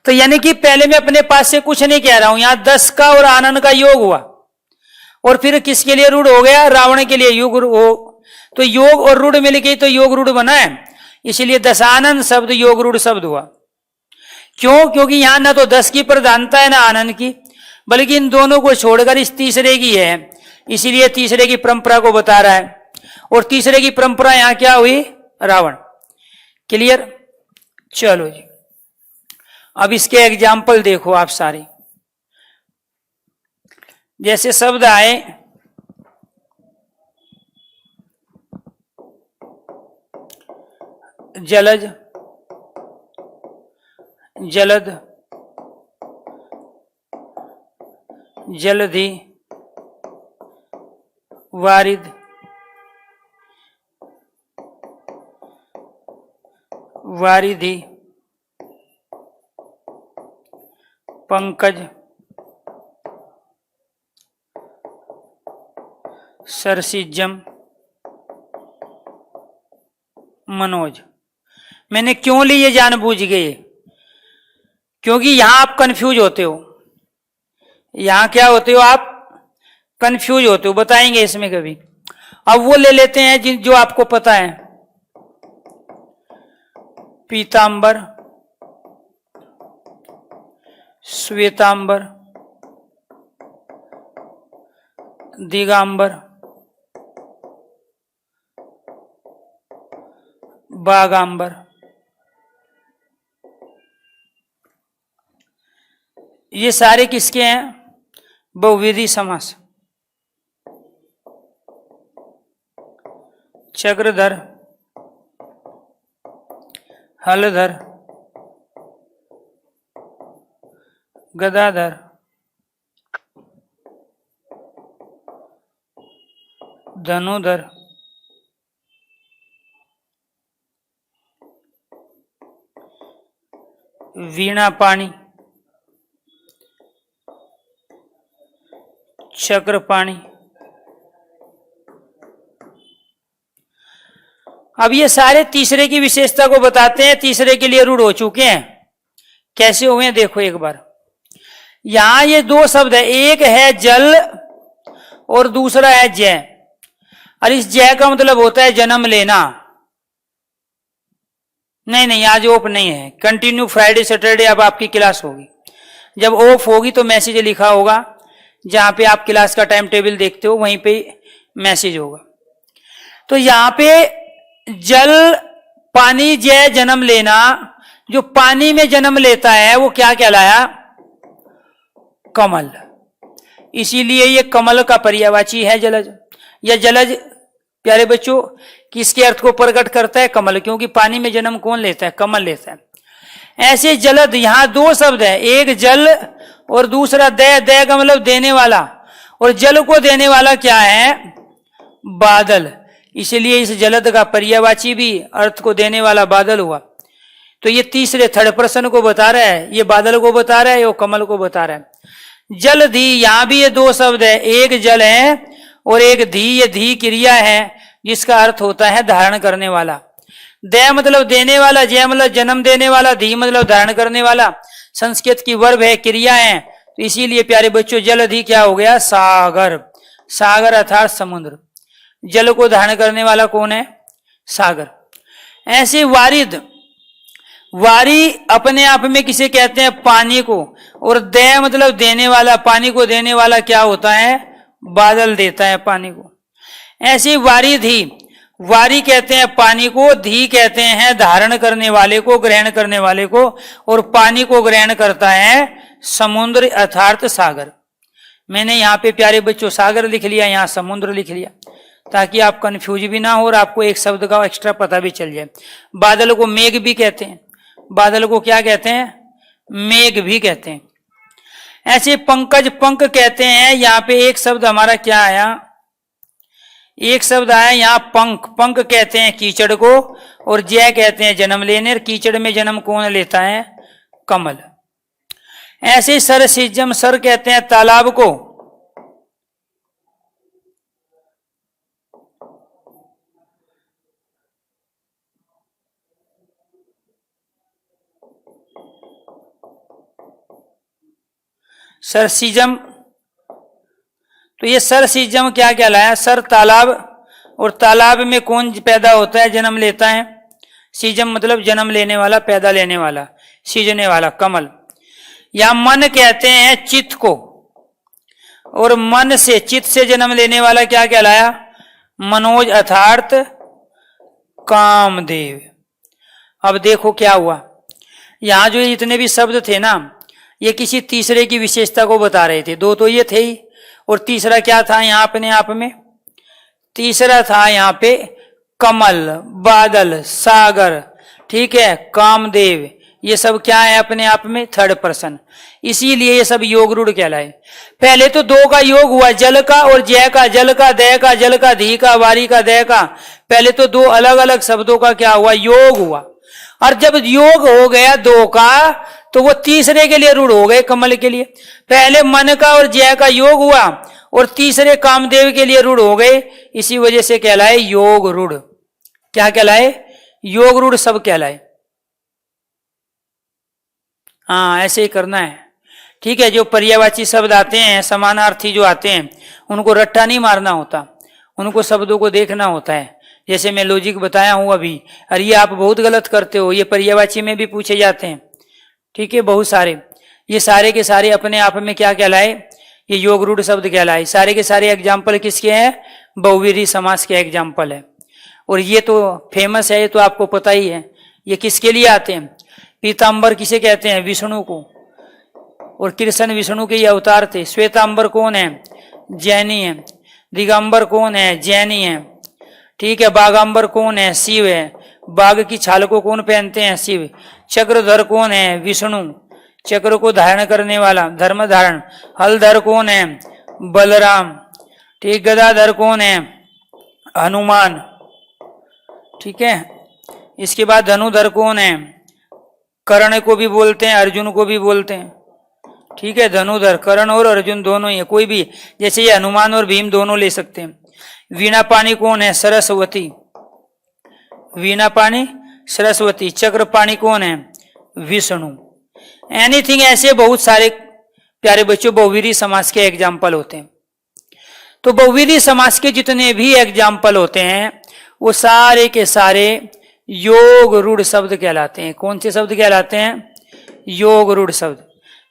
तो यानी कि पहले मैं अपने पास से कुछ नहीं कह रहा हूं, यहां 10 का और आनंद का योग हुआ और फिर किसके लिए रूढ़ हो गया, रावण के लिए योग हो। तो योग और रूढ़ मिल गई तो योग रूढ़ बना है, इसलिए दशानंद शब्द योग रूढ़ शब्द हुआ। क्यों, क्योंकि यहां ना तो 10 की प्रधानता है ना आनंद की, बल्कि इन दोनों को छोड़कर इस तीसरे की है, इसीलिए तीसरे की परंपरा को बता रहा है। और तीसरे की परंपरा यहां क्या हुई, रावण। क्लियर। चलो जी, अब इसके एग्जाम्पल देखो आप सारे। जैसे शब्द आए जलज, जलद, जलधि, वारिद, वारिधि, पंकज, सरसिजम, मनोज। मैंने क्यों ली ये जानबूझ गए, क्योंकि यहां आप कंफ्यूज होते हो। यहां क्या होते हो आप, कंफ्यूज होते हो, बताएंगे इसमें कभी। अब वो ले लेते हैं जिन जो आपको पता है। पीतांबर, श्वेतांबर, दिगंबर, बागांबर। ये सारे किसके हैं? बहुविधि समास। चक्रधर, हलधर, गदाधर, धनुधर, वीणापाणी, चक्रपाणी। अब ये सारे तीसरे की विशेषता को बताते हैं, तीसरे के लिए रूढ़ हो चुके हैं। कैसे हुए हैं देखो एक बार। यहां ये दो शब्द है, एक है जल और दूसरा है जय। और इस जय का मतलब होता है जन्म लेना। नहीं, आज ऑफ नहीं है, कंटिन्यू फ्राइडे सैटरडे अब आपकी क्लास होगी। जब ऑफ होगी तो मैसेज लिखा होगा, जहां पे आप क्लास का टाइम टेबल देखते हो वहीं पे मैसेज होगा। तो यहां पे जल, पानी, जय, जन्म लेना। जो पानी में जन्म लेता है वो क्या कहलाया? कमल। इसीलिए ये कमल का पर्यायवाची है जलज। यह जलज प्यारे बच्चों किसके अर्थ को प्रकट करता है? कमल। क्योंकि पानी में जन्म कौन लेता है? कमल लेता है। ऐसे जलद, यहां दो शब्द है, एक जल और दूसरा दय। दय का मतलब देने वाला, और जल को देने वाला क्या है? बादल। इसलिए इस जलद का पर्यायवाची भी अर्थ को देने वाला बादल हुआ। तो ये तीसरे थर्ड पर्सन को बता रहा है, ये बादल को बता रहा है, ये कमल को बता रहा है। जलधि, यहां भी ये दो शब्द है, एक जल है और एक धी। ये धी क्रिया है जिसका अर्थ होता है धारण करने वाला। दया मतलब देने वाला, जय मतलब जन्म देने वाला, धी मतलब धारण करने वाला। संस्कृत की वर्ब है, क्रिया है। तो इसीलिए प्यारे बच्चों जलधि क्या हो गया? सागर। सागर अर्थात समुद्र। जल को धारण करने वाला कौन है? सागर। ऐसे वारिद, वारी अपने आप में किसे कहते हैं? पानी को। और दय मतलब देने वाला, पानी को देने वाला क्या होता है? बादल देता है पानी को। ऐसी वारिधि, वारी कहते हैं पानी को, धी कहते हैं धारण करने वाले को, ग्रहण करने वाले को, और पानी को ग्रहण करता है समुद्र अर्थात सागर। मैंने यहाँ पे प्यारे बच्चों सागर लिख लिया, यहाँ समुद्र लिख लिया, ताकि आप कंफ्यूज भी ना हो और आपको एक शब्द का एक्स्ट्रा पता भी चल जाए। बादल को मेघ भी कहते हैं। बादल को क्या कहते हैं? मेघ भी कहते हैं। ऐसे पंकज, पंख कहते हैं। यहाँ पे एक शब्द हमारा क्या आया? एक शब्द आया यहाँ पंख। पंख कहते हैं कीचड़ को, और जय कहते हैं जन्म लेने। कीचड़ में जन्म कौन लेता है? कमल। ऐसे सर सिजम, सर कहते हैं तालाब को। सरसिजम, तो ये सरसिजम क्या कहलाया? सर तालाब, और तालाब में कौन पैदा होता है? जन्म लेता है। सीजम मतलब जन्म लेने वाला, पैदा लेने वाला, सीजने वाला, कमल। या मन कहते हैं चित्त को, और मन से, चित्त से जन्म लेने वाला क्या कहलाया? मनोज अर्थात कामदेव। अब देखो क्या हुआ, यहां जो जितने भी शब्द थे ना, ये किसी तीसरे की विशेषता को बता रहे थे। दो तो ये थे ही, और तीसरा क्या था यहाँ अपने आप में? तीसरा था यहाँ पे कमल, बादल, सागर, ठीक है, कामदेव। ये सब क्या है अपने आप में? Third person. इसीलिए ये सब योग रूढ़ कहलाए। पहले तो दो का योग हुआ, जल का और जय का, जल का दय का, जल का धी का, वारी का दय का। पहले तो दो अलग अलग शब्दों का क्या हुआ? योग हुआ। और जब योग हो गया दो का, तो वो तीसरे के लिए रूढ़ हो गए, कमल के लिए। पहले मन का और जय का योग हुआ, और तीसरे कामदेव के लिए रूढ़ हो गए। इसी वजह से कहलाए योग रूढ़। क्या कहलाए? योग रूढ़ सब कहलाए। हाँ, ऐसे ही करना है, ठीक है। जो पर्यायवाची शब्द आते हैं, समानार्थी जो आते हैं, उनको रट्टा नहीं मारना होता, उनको शब्दों को देखना होता है। जैसे मैं लॉजिक बताया हूं अभी, अरे ये आप बहुत गलत करते हो, ये पर्यायवाची में भी पूछे जाते हैं, ठीक है, बहुत सारे। ये सारे के सारे अपने आप में क्या कहलाए? ये योग रूढ़ शब्द कहलाए। सारे के सारे एग्जाम्पल किसके हैं? बहुव्रीहि समास के एग्जाम्पल है। और ये तो फेमस है, ये तो आपको पता ही है। ये किसके लिए आते हैं? पीताम्बर किसे कहते हैं? विष्णु को। और कृष्ण विष्णु के ये अवतार थे। श्वेतांबर कौन है? जैनी है। दिगंबर कौन है? जैनी है। ठीक है। बागांबर कौन है? शिव है। बाघ की छाल को कौन पहनते हैं? शिव। चक्रधर कौन है? विष्णु। चक्र को धारण करने वाला, धर्म धारण। हलधर कौन है? बलराम। ठीक। गदाधर कौन है? हनुमान। ठीक है। इसके बाद धनुधर कौन है? कर्ण को भी बोलते हैं, अर्जुन को भी बोलते हैं। ठीक है। धनुधर कर्ण और अर्जुन दोनों ही है, कोई भी, जैसे ये हनुमान और भीम दोनों ले सकते हैं। वीणा पानी कौन है? सरस्वती। वीणा पानी सरस्वती। चक्र पाणी कौन है? विष्णु। एनीथिंग, ऐसे बहुत सारे प्यारे बच्चों बहुव्रीहि समास के एग्जाम्पल होते हैं। तो बहुव्रीहि समास के जितने भी एग्जाम्पल होते हैं वो सारे के सारे योग रूढ़ शब्द कहलाते हैं। कौन से शब्द कहलाते हैं? योग रूढ़ शब्द।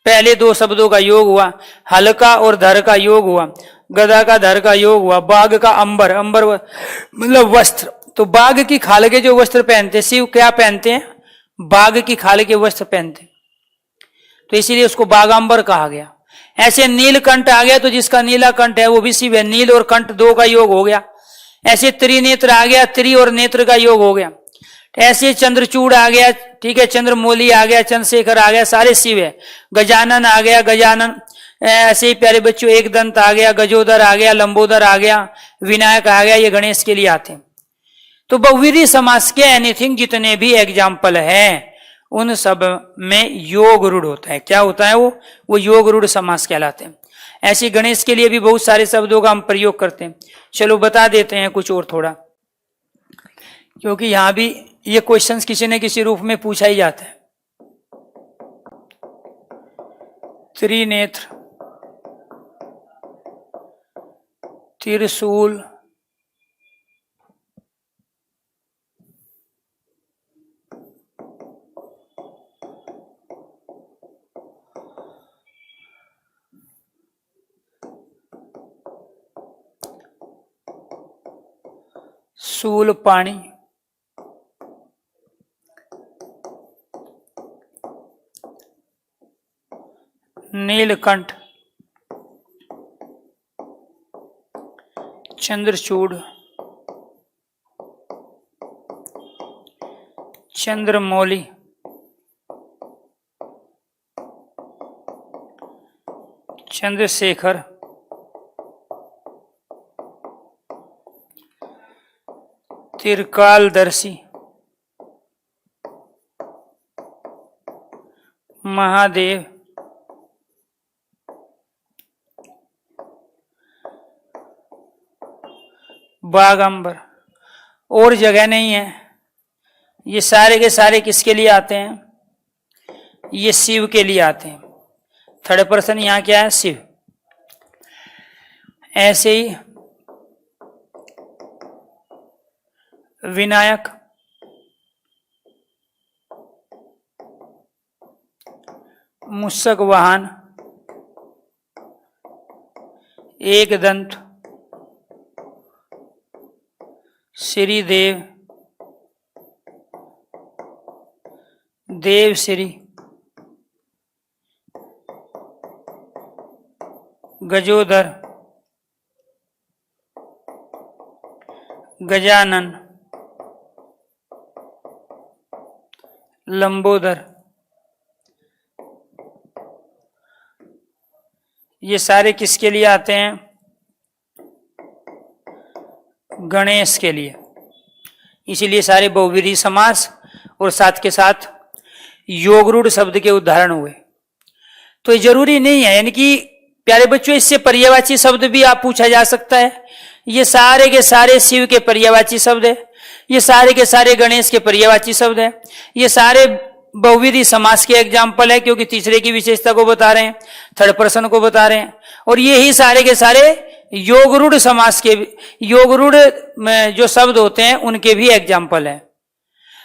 पहले दो शब्दों का योग हुआ, हल का और धर का योग हुआ, गदा का धर का योग हुआ, बाघ का अंबर, अंबर मतलब वस्त्र। तो बाघ की खाल के जो वस्त्र पहनते, शिव क्या पहनते हैं? बाघ की खाल के वस्त्र पहनते, तो इसीलिए उसको बागांबर कहा गया। ऐसे नीलकंठ आ गया, तो जिसका नीला कंठ है वो भी शिव है। नील और कंठ दो का योग हो गया। ऐसे त्रिनेत्र आ गया, त्रि और नेत्र का योग हो गया। ऐसे चंद्रचूड़ आ गया, ठीक है, चंद्रमौली आ गया, चंद्रशेखर आ गया, सारे शिव है। गजानन आ गया, गजानन। ऐसे ही प्यारे बच्चों एक दंत आ गया, गजोदर आ गया, लंबोदर आ गया, विनायक आ गया, ये गणेश के लिए आते हैं। तो बहुव्रीहि समास के एनीथिंग जितने भी एग्जाम्पल है उन सब में योग रूढ़ होता है। क्या होता है? वो योग रूढ़ समास कहलाते हैं। ऐसे गणेश के लिए भी बहुत सारे शब्दों का हम प्रयोग करते हैं। चलो बता देते हैं कुछ और थोड़ा, क्योंकि यहां भी ये क्वेश्चंस किसी न किसी रूप में पूछा ही जाता है। त्रिनेत्र, त्रिशूल, शूल पाणी, नीलकंठ, चंद्रचूड़, चंद्रमौली, चंद्रशेखर, त्रिकालदर्शी, महादेव, बागंबर। और जगह नहीं है। ये सारे के सारे किसके लिए आते हैं? ये शिव के लिए आते हैं। थर्ड पर्सन यहां क्या है? शिव। ऐसे ही विनायक, मूषक वाहन, एक दंत, श्रीदेव, देव श्री, गजोदर, गजानन, लंबोदर। ये सारे किसके लिए आते हैं? गणेश के लिए। इसीलिए सारे बहुव्रीहि समास और साथ के साथ योग रूढ़ शब्द के उदाहरण हुए। तो ये जरूरी नहीं है, यानी कि प्यारे बच्चों इससे पर्यायवाची शब्द भी आप पूछा जा सकता है। ये सारे के सारे शिव के पर्यायवाची शब्द है, ये सारे के सारे गणेश के पर्यायवाची शब्द है, ये सारे बहुव्रीहि समास के एग्जाम्पल है, क्योंकि तीसरे की विशेषता को बता रहे हैं, थर्ड पर्सन को बता रहे हैं। और ये ही सारे के सारे योग रूढ़ समास के, योग रूढ़ में जो शब्द होते हैं उनके भी एग्जाम्पल है।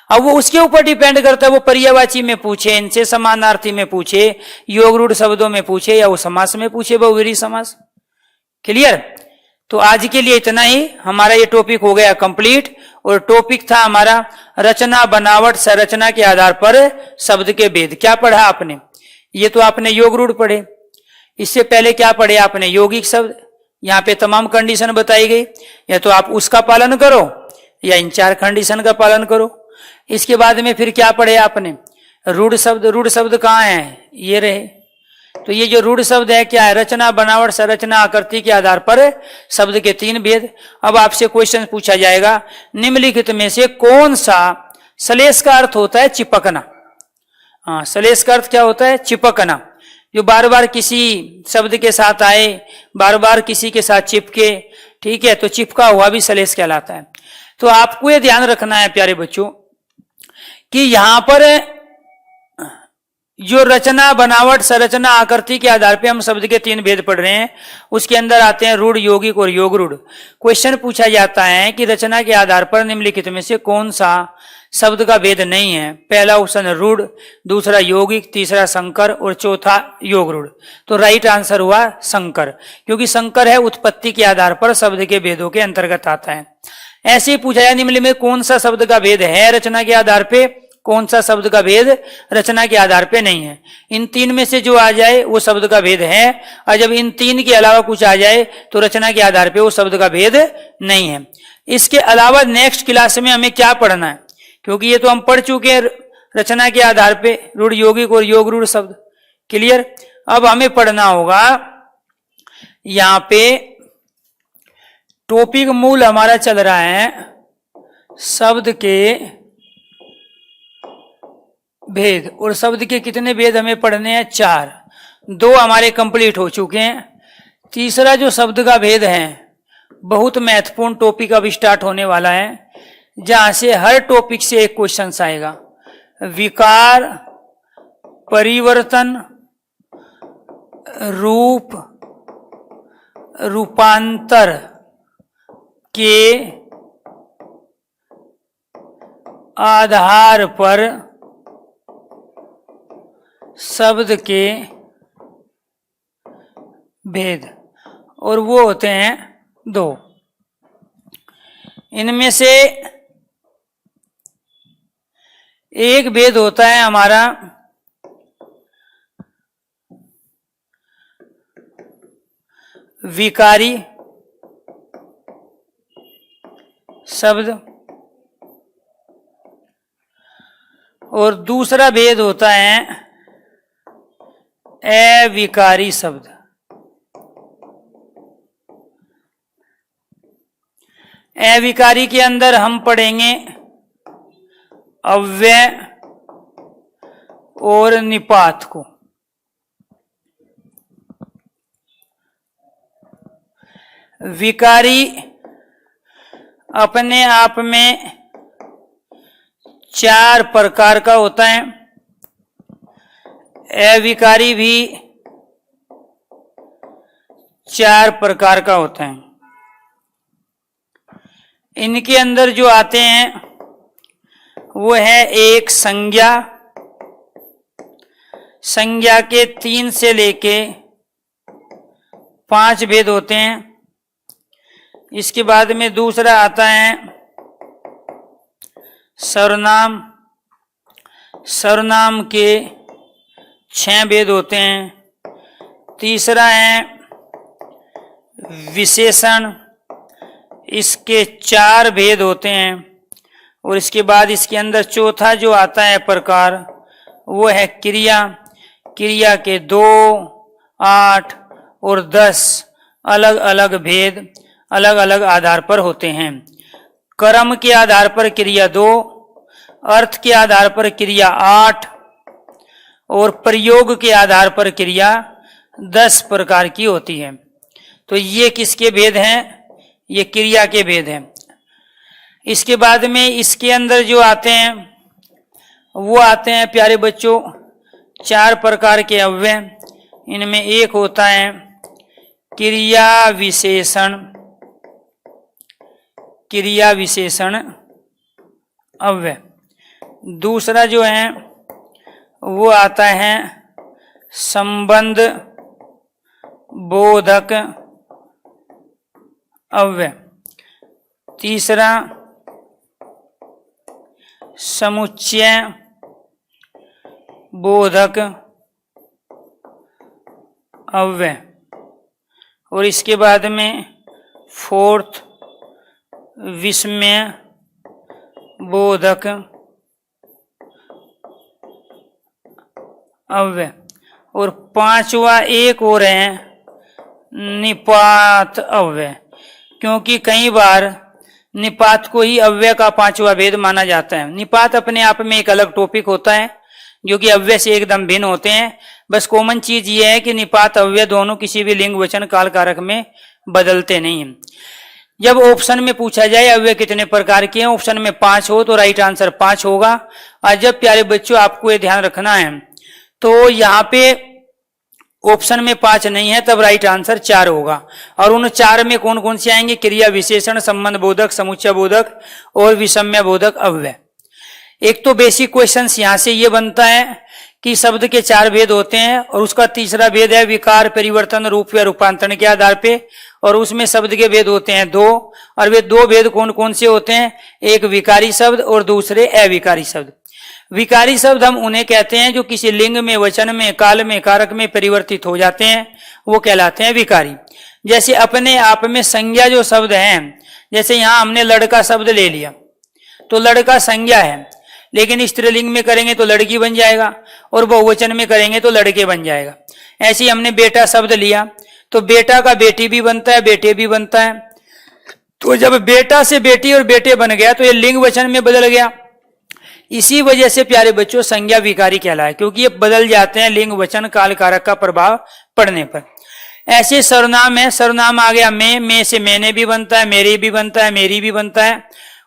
अब वो उसके ऊपर डिपेंड करता है, वो पर्यायवाची में पूछे, इनसे समानार्थी में पूछे, योग रूढ़ शब्दों में पूछे, या वो समास में पूछे, बहुव्रीहि समास। क्लियर? तो आज के लिए इतना ही, हमारा ये टॉपिक हो गया कंप्लीट। और टॉपिक था हमारा रचना, बनावट, संरचना के आधार पर शब्द के भेद। क्या पढ़ा आपने? ये तो आपने योग रूढ़ पढ़े। इससे पहले क्या पढ़े आपने? यौगिक शब्द। यहाँ पे तमाम कंडीशन बताई गई, या तो आप उसका पालन करो या इन 4 कंडीशन का पालन करो। इसके बाद में फिर क्या पढ़े आपने? रूढ़ शब्द। रूढ़ शब्द कहाँ है? ये रहे। तो ये जो रूढ़ शब्द है क्या है? रचना, बनावट, संरचना, आकृति के आधार पर शब्द के 3 भेद। अब आपसे क्वेश्चन पूछा जाएगा, निम्नलिखित में से कौन सा श्लेष का अर्थ होता है चिपकना? हाँ, श्लेष का अर्थ क्या होता है? चिपकना। जो बार बार किसी शब्द के साथ आए, बार बार किसी के साथ चिपके, ठीक है, तो चिपका हुआ भी श्लेष कहलाता है। तो आपको ये ध्यान रखना है प्यारे बच्चों कि यहां पर जो रचना, बनावट, संरचना, आकृति के आधार पे हम शब्द के 3 भेद पढ़ रहे हैं, उसके अंदर आते हैं रूढ़, यौगिक और योग रूढ़। क्वेश्चन पूछा जाता है कि रचना के आधार पर निम्नलिखित में से कौन सा शब्द का भेद नहीं है? पहला ऑप्शन रूढ़, दूसरा यौगिक, तीसरा संकर और चौथा योग रूढ़। तो राइट आंसर हुआ संकर, क्योंकि संकर है उत्पत्ति के आधार पर शब्द के भेदों के अंतर्गत आता है। ऐसे ही पूछा जाए, निम्न में कौन सा शब्द का भेद है रचना के आधार पे, कौन सा शब्द का भेद रचना के आधार पे नहीं है? इन 3 में से जो आ जाए वो शब्द का भेद है, और जब इन 3 के अलावा कुछ आ जाए तो रचना के आधार पे वो शब्द का भेद नहीं है। इसके अलावा नेक्स्ट क्लास में हमें क्या पढ़ना है? क्योंकि ये तो हम पढ़ चुके हैं रचना के आधार पे रूढ़, यौगिक और योग रूढ़ शब्द। क्लियर? अब हमें पढ़ना होगा, यहां पे टॉपिक मूल हमारा चल रहा है शब्द के भेद। और शब्द के कितने भेद हमें पढ़ने हैं? 4। 2 हमारे कंप्लीट हो चुके हैं। तीसरा जो शब्द का भेद है, बहुत महत्वपूर्ण टॉपिक अब स्टार्ट होने वाला है, जहां से हर टॉपिक से एक क्वेश्चन आएगा। विकार, परिवर्तन, रूप, रूपांतर के आधार पर शब्द के भेद, और वो होते हैं 2। इनमें से एक भेद होता है हमारा विकारी शब्द, और दूसरा भेद होता है अविकारी शब्द। अविकारी के अंदर हम पढ़ेंगे अव्यय और निपात को। विकारी अपने आप में 4 प्रकार का होता है, अविकारी भी 4 प्रकार का होता है। इनके अंदर जो आते हैं वो है एक संज्ञा, संज्ञा के 3 से लेके 5 भेद होते हैं। इसके बाद में दूसरा आता है सर्वनाम, सर्वनाम के 6 भेद होते हैं। तीसरा है विशेषण, इसके 4 भेद होते हैं। और इसके बाद इसके अंदर चौथा जो आता है प्रकार वो है क्रिया, क्रिया के 2, 8 और 10 अलग अलग भेद अलग अलग आधार पर होते हैं। कर्म के आधार पर क्रिया 2, अर्थ के आधार पर क्रिया 8 और प्रयोग के आधार पर क्रिया 10 प्रकार की होती है। तो ये किसके भेद हैं? ये क्रिया के भेद हैं। इसके बाद में इसके अंदर जो आते हैं वो आते हैं प्यारे बच्चों 4 प्रकार के अव्यय। इनमें एक होता है क्रिया विशेषण, क्रिया विशेषण अव्यय। दूसरा जो है वो आता है संबंध बोधक अव्यय। तीसरा समुच्चय बोधक अव्यय। और इसके बाद में फोर्थ विस्मय बोधक अव्यय। और पांचवा एक और है निपात अव्यय, क्योंकि कई बार निपात को ही अव्यय का पांचवा भेद माना जाता है। निपात अपने आप में एक अलग टॉपिक होता है जो कि अव्यय से एकदम भिन्न होते हैं। बस कॉमन चीज ये है कि निपात अव्यय दोनों किसी भी लिंग वचन काल कारक में बदलते नहीं हैं। जब ऑप्शन में पूछा जाए अव्यय कितने प्रकार के हैं, ऑप्शन में 5 हो तो राइट आंसर 5 होगा। और जब प्यारे बच्चों आपको ये ध्यान रखना है तो यहाँ पे ऑप्शन में 5 नहीं है तब राइट आंसर 4 होगा। और उन 4 में कौन कौन से आएंगे? क्रिया विशेषण, संबंध बोधक, समुच्चय बोधक और विषम्य बोधक अव्यय। एक तो बेसिक क्वेश्चंस यहाँ से ये बनता है कि शब्द के 4 भेद होते हैं और उसका तीसरा भेद है विकार, परिवर्तन, रूप या रूपांतरण के आधार पे। और उसमें शब्द के भेद होते हैं 2, और वे 2 भेद कौन कौन से होते हैं? एक विकारी शब्द और दूसरे अविकारी शब्द। विकारी शब्द हम उन्हें कहते हैं जो किसी लिंग में, वचन में, काल में, कारक में परिवर्तित हो जाते हैं, वो कहलाते हैं विकारी। जैसे अपने आप में संज्ञा जो शब्द हैं, जैसे यहाँ हमने लड़का शब्द ले लिया तो लड़का संज्ञा है, लेकिन स्त्रीलिंग में करेंगे तो लड़की बन जाएगा और बहुवचन में करेंगे तो लड़के बन जाएगा। ऐसे ही हमने बेटा शब्द लिया तो बेटा का बेटी भी बनता है, बेटे भी बनता है। तो जब बेटा से बेटी और बेटे बन गया तो ये लिंग वचन में बदल गया। इसी वजह से प्यारे बच्चों संज्ञा विकारी कहलाए, क्योंकि ये बदल जाते हैं लिंग वचन काल कारक का प्रभाव पड़ने पर। ऐसे सर्वनाम है, सर्वनाम आ गया मैं से मैंने भी बनता है, मेरे भी बनता है, मेरी भी बनता है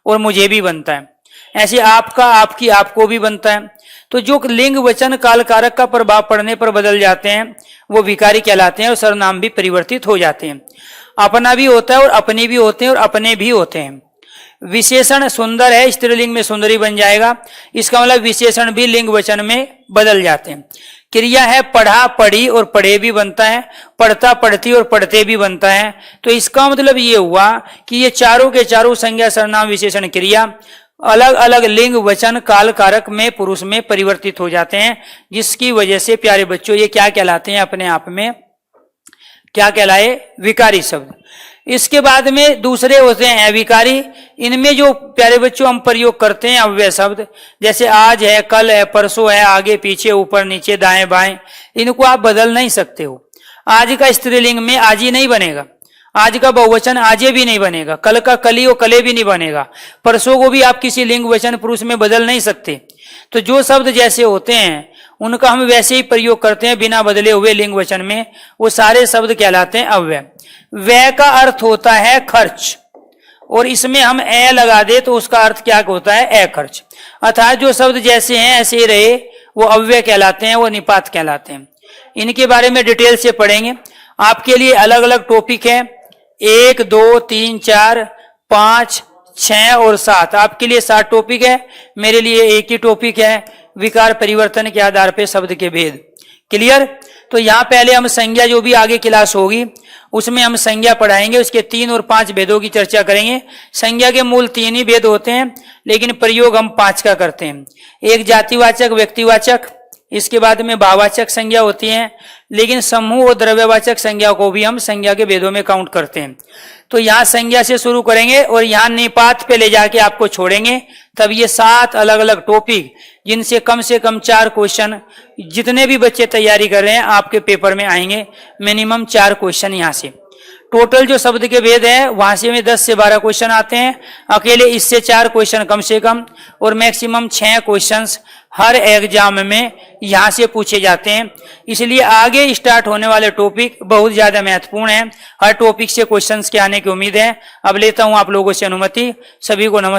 और मुझे भी बनता है। ऐसे आपका, आपकी, आपको भी बनता है। तो जो लिंग वचन काल कारक का प्रभाव पड़ने पर बदल जाते हैं वो विकारी कहलाते हैं और सर्वनाम भी परिवर्तित हो जाते हैं। अपना भी होता है और अपनी भी होते हैं और अपने भी होते हैं। विशेषण सुंदर है, स्त्रीलिंग में सुंदरी बन जाएगा, इसका मतलब विशेषण भी लिंग वचन में बदल जाते हैं। क्रिया है पढ़ा, पढ़ी और पढ़े भी बनता है, पढ़ता, पढ़ती और पढ़ते भी बनता है। तो इसका मतलब ये हुआ कि ये चारों के चारों संज्ञा, सर्वनाम, विशेषण, क्रिया अलग अलग लिंग वचन काल कारक में पुरुष में परिवर्तित हो जाते हैं, जिसकी वजह से प्यारे बच्चों ये क्या कहलाते हैं? अपने आप में क्या कहलाए? विकारी शब्द। इसके बाद में दूसरे होते हैं अविकारी। इनमें जो प्यारे बच्चों हम प्रयोग करते हैं अव्यय शब्द, जैसे आज है, कल है, परसों है, आगे पीछे, ऊपर नीचे, दाएं बाएं, इनको आप बदल नहीं सकते हो। आज का स्त्रीलिंग में आज ही नहीं बनेगा, आज का बहुवचन आजे भी नहीं बनेगा, कल का कली और कले भी नहीं बनेगा, परसों को भी आप किसी लिंग वचन पुरुष में बदल नहीं सकते। तो जो शब्द जैसे होते हैं उनका हम वैसे ही प्रयोग करते हैं बिना बदले हुए लिंग वचन में, वो सारे शब्द कहलाते हैं अव्यय। व्यय का अर्थ होता है खर्च, और इसमें हम ए लगा दे तो उसका अर्थ क्या होता है? अखर्च। अर्थात जो शब्द जैसे हैं ऐसे ही रहे वो अव्यय कहलाते हैं, वो निपात कहलाते हैं। इनके बारे में डिटेल से पढ़ेंगे। आपके लिए अलग अलग टॉपिक है, 1, 2, 3, 4, 5, 6 और 7। आपके लिए 7 टॉपिक है, मेरे लिए एक ही टॉपिक है, विकार परिवर्तन के आधार पर शब्द के भेद। क्लियर? तो यहाँ पहले हम संज्ञा, जो भी आगे क्लास होगी उसमें हम संज्ञा पढ़ाएंगे, उसके 3 और 5 भेदों की चर्चा करेंगे। संज्ञा के मूल 3 ही भेद होते हैं, लेकिन प्रयोग हम 5 का करते हैं। एक जातिवाचक, व्यक्तिवाचक, इसके बाद में भाववाचक संज्ञा होती है, लेकिन समूह और द्रव्यवाचक संज्ञा को भी हम संज्ञा के भेदों में काउंट करते हैं। तो यहाँ संज्ञा से शुरू करेंगे और यहाँ निपात पे ले जाके आपको छोड़ेंगे। तब ये 7 अलग अलग टॉपिक, जिनसे कम से कम 4 क्वेश्चन, जितने भी बच्चे तैयारी कर रहे हैं आपके पेपर में आएंगे, मिनिमम 4 क्वेश्चन यहाँ से। टोटल जो शब्द के भेद है वहां से में 10 से 12 क्वेश्चन आते हैं, अकेले इससे 4 क्वेश्चन कम से कम, और मैक्सिमम 6 क्वेश्चंस हर एग्जाम में यहाँ से पूछे जाते हैं। इसलिए आगे स्टार्ट होने वाले टॉपिक बहुत ज्यादा महत्वपूर्ण है, हर टॉपिक से क्वेश्चंस के आने की उम्मीद है। अब लेता हूँ आप लोगों से अनुमति। सभी को नमस्कार।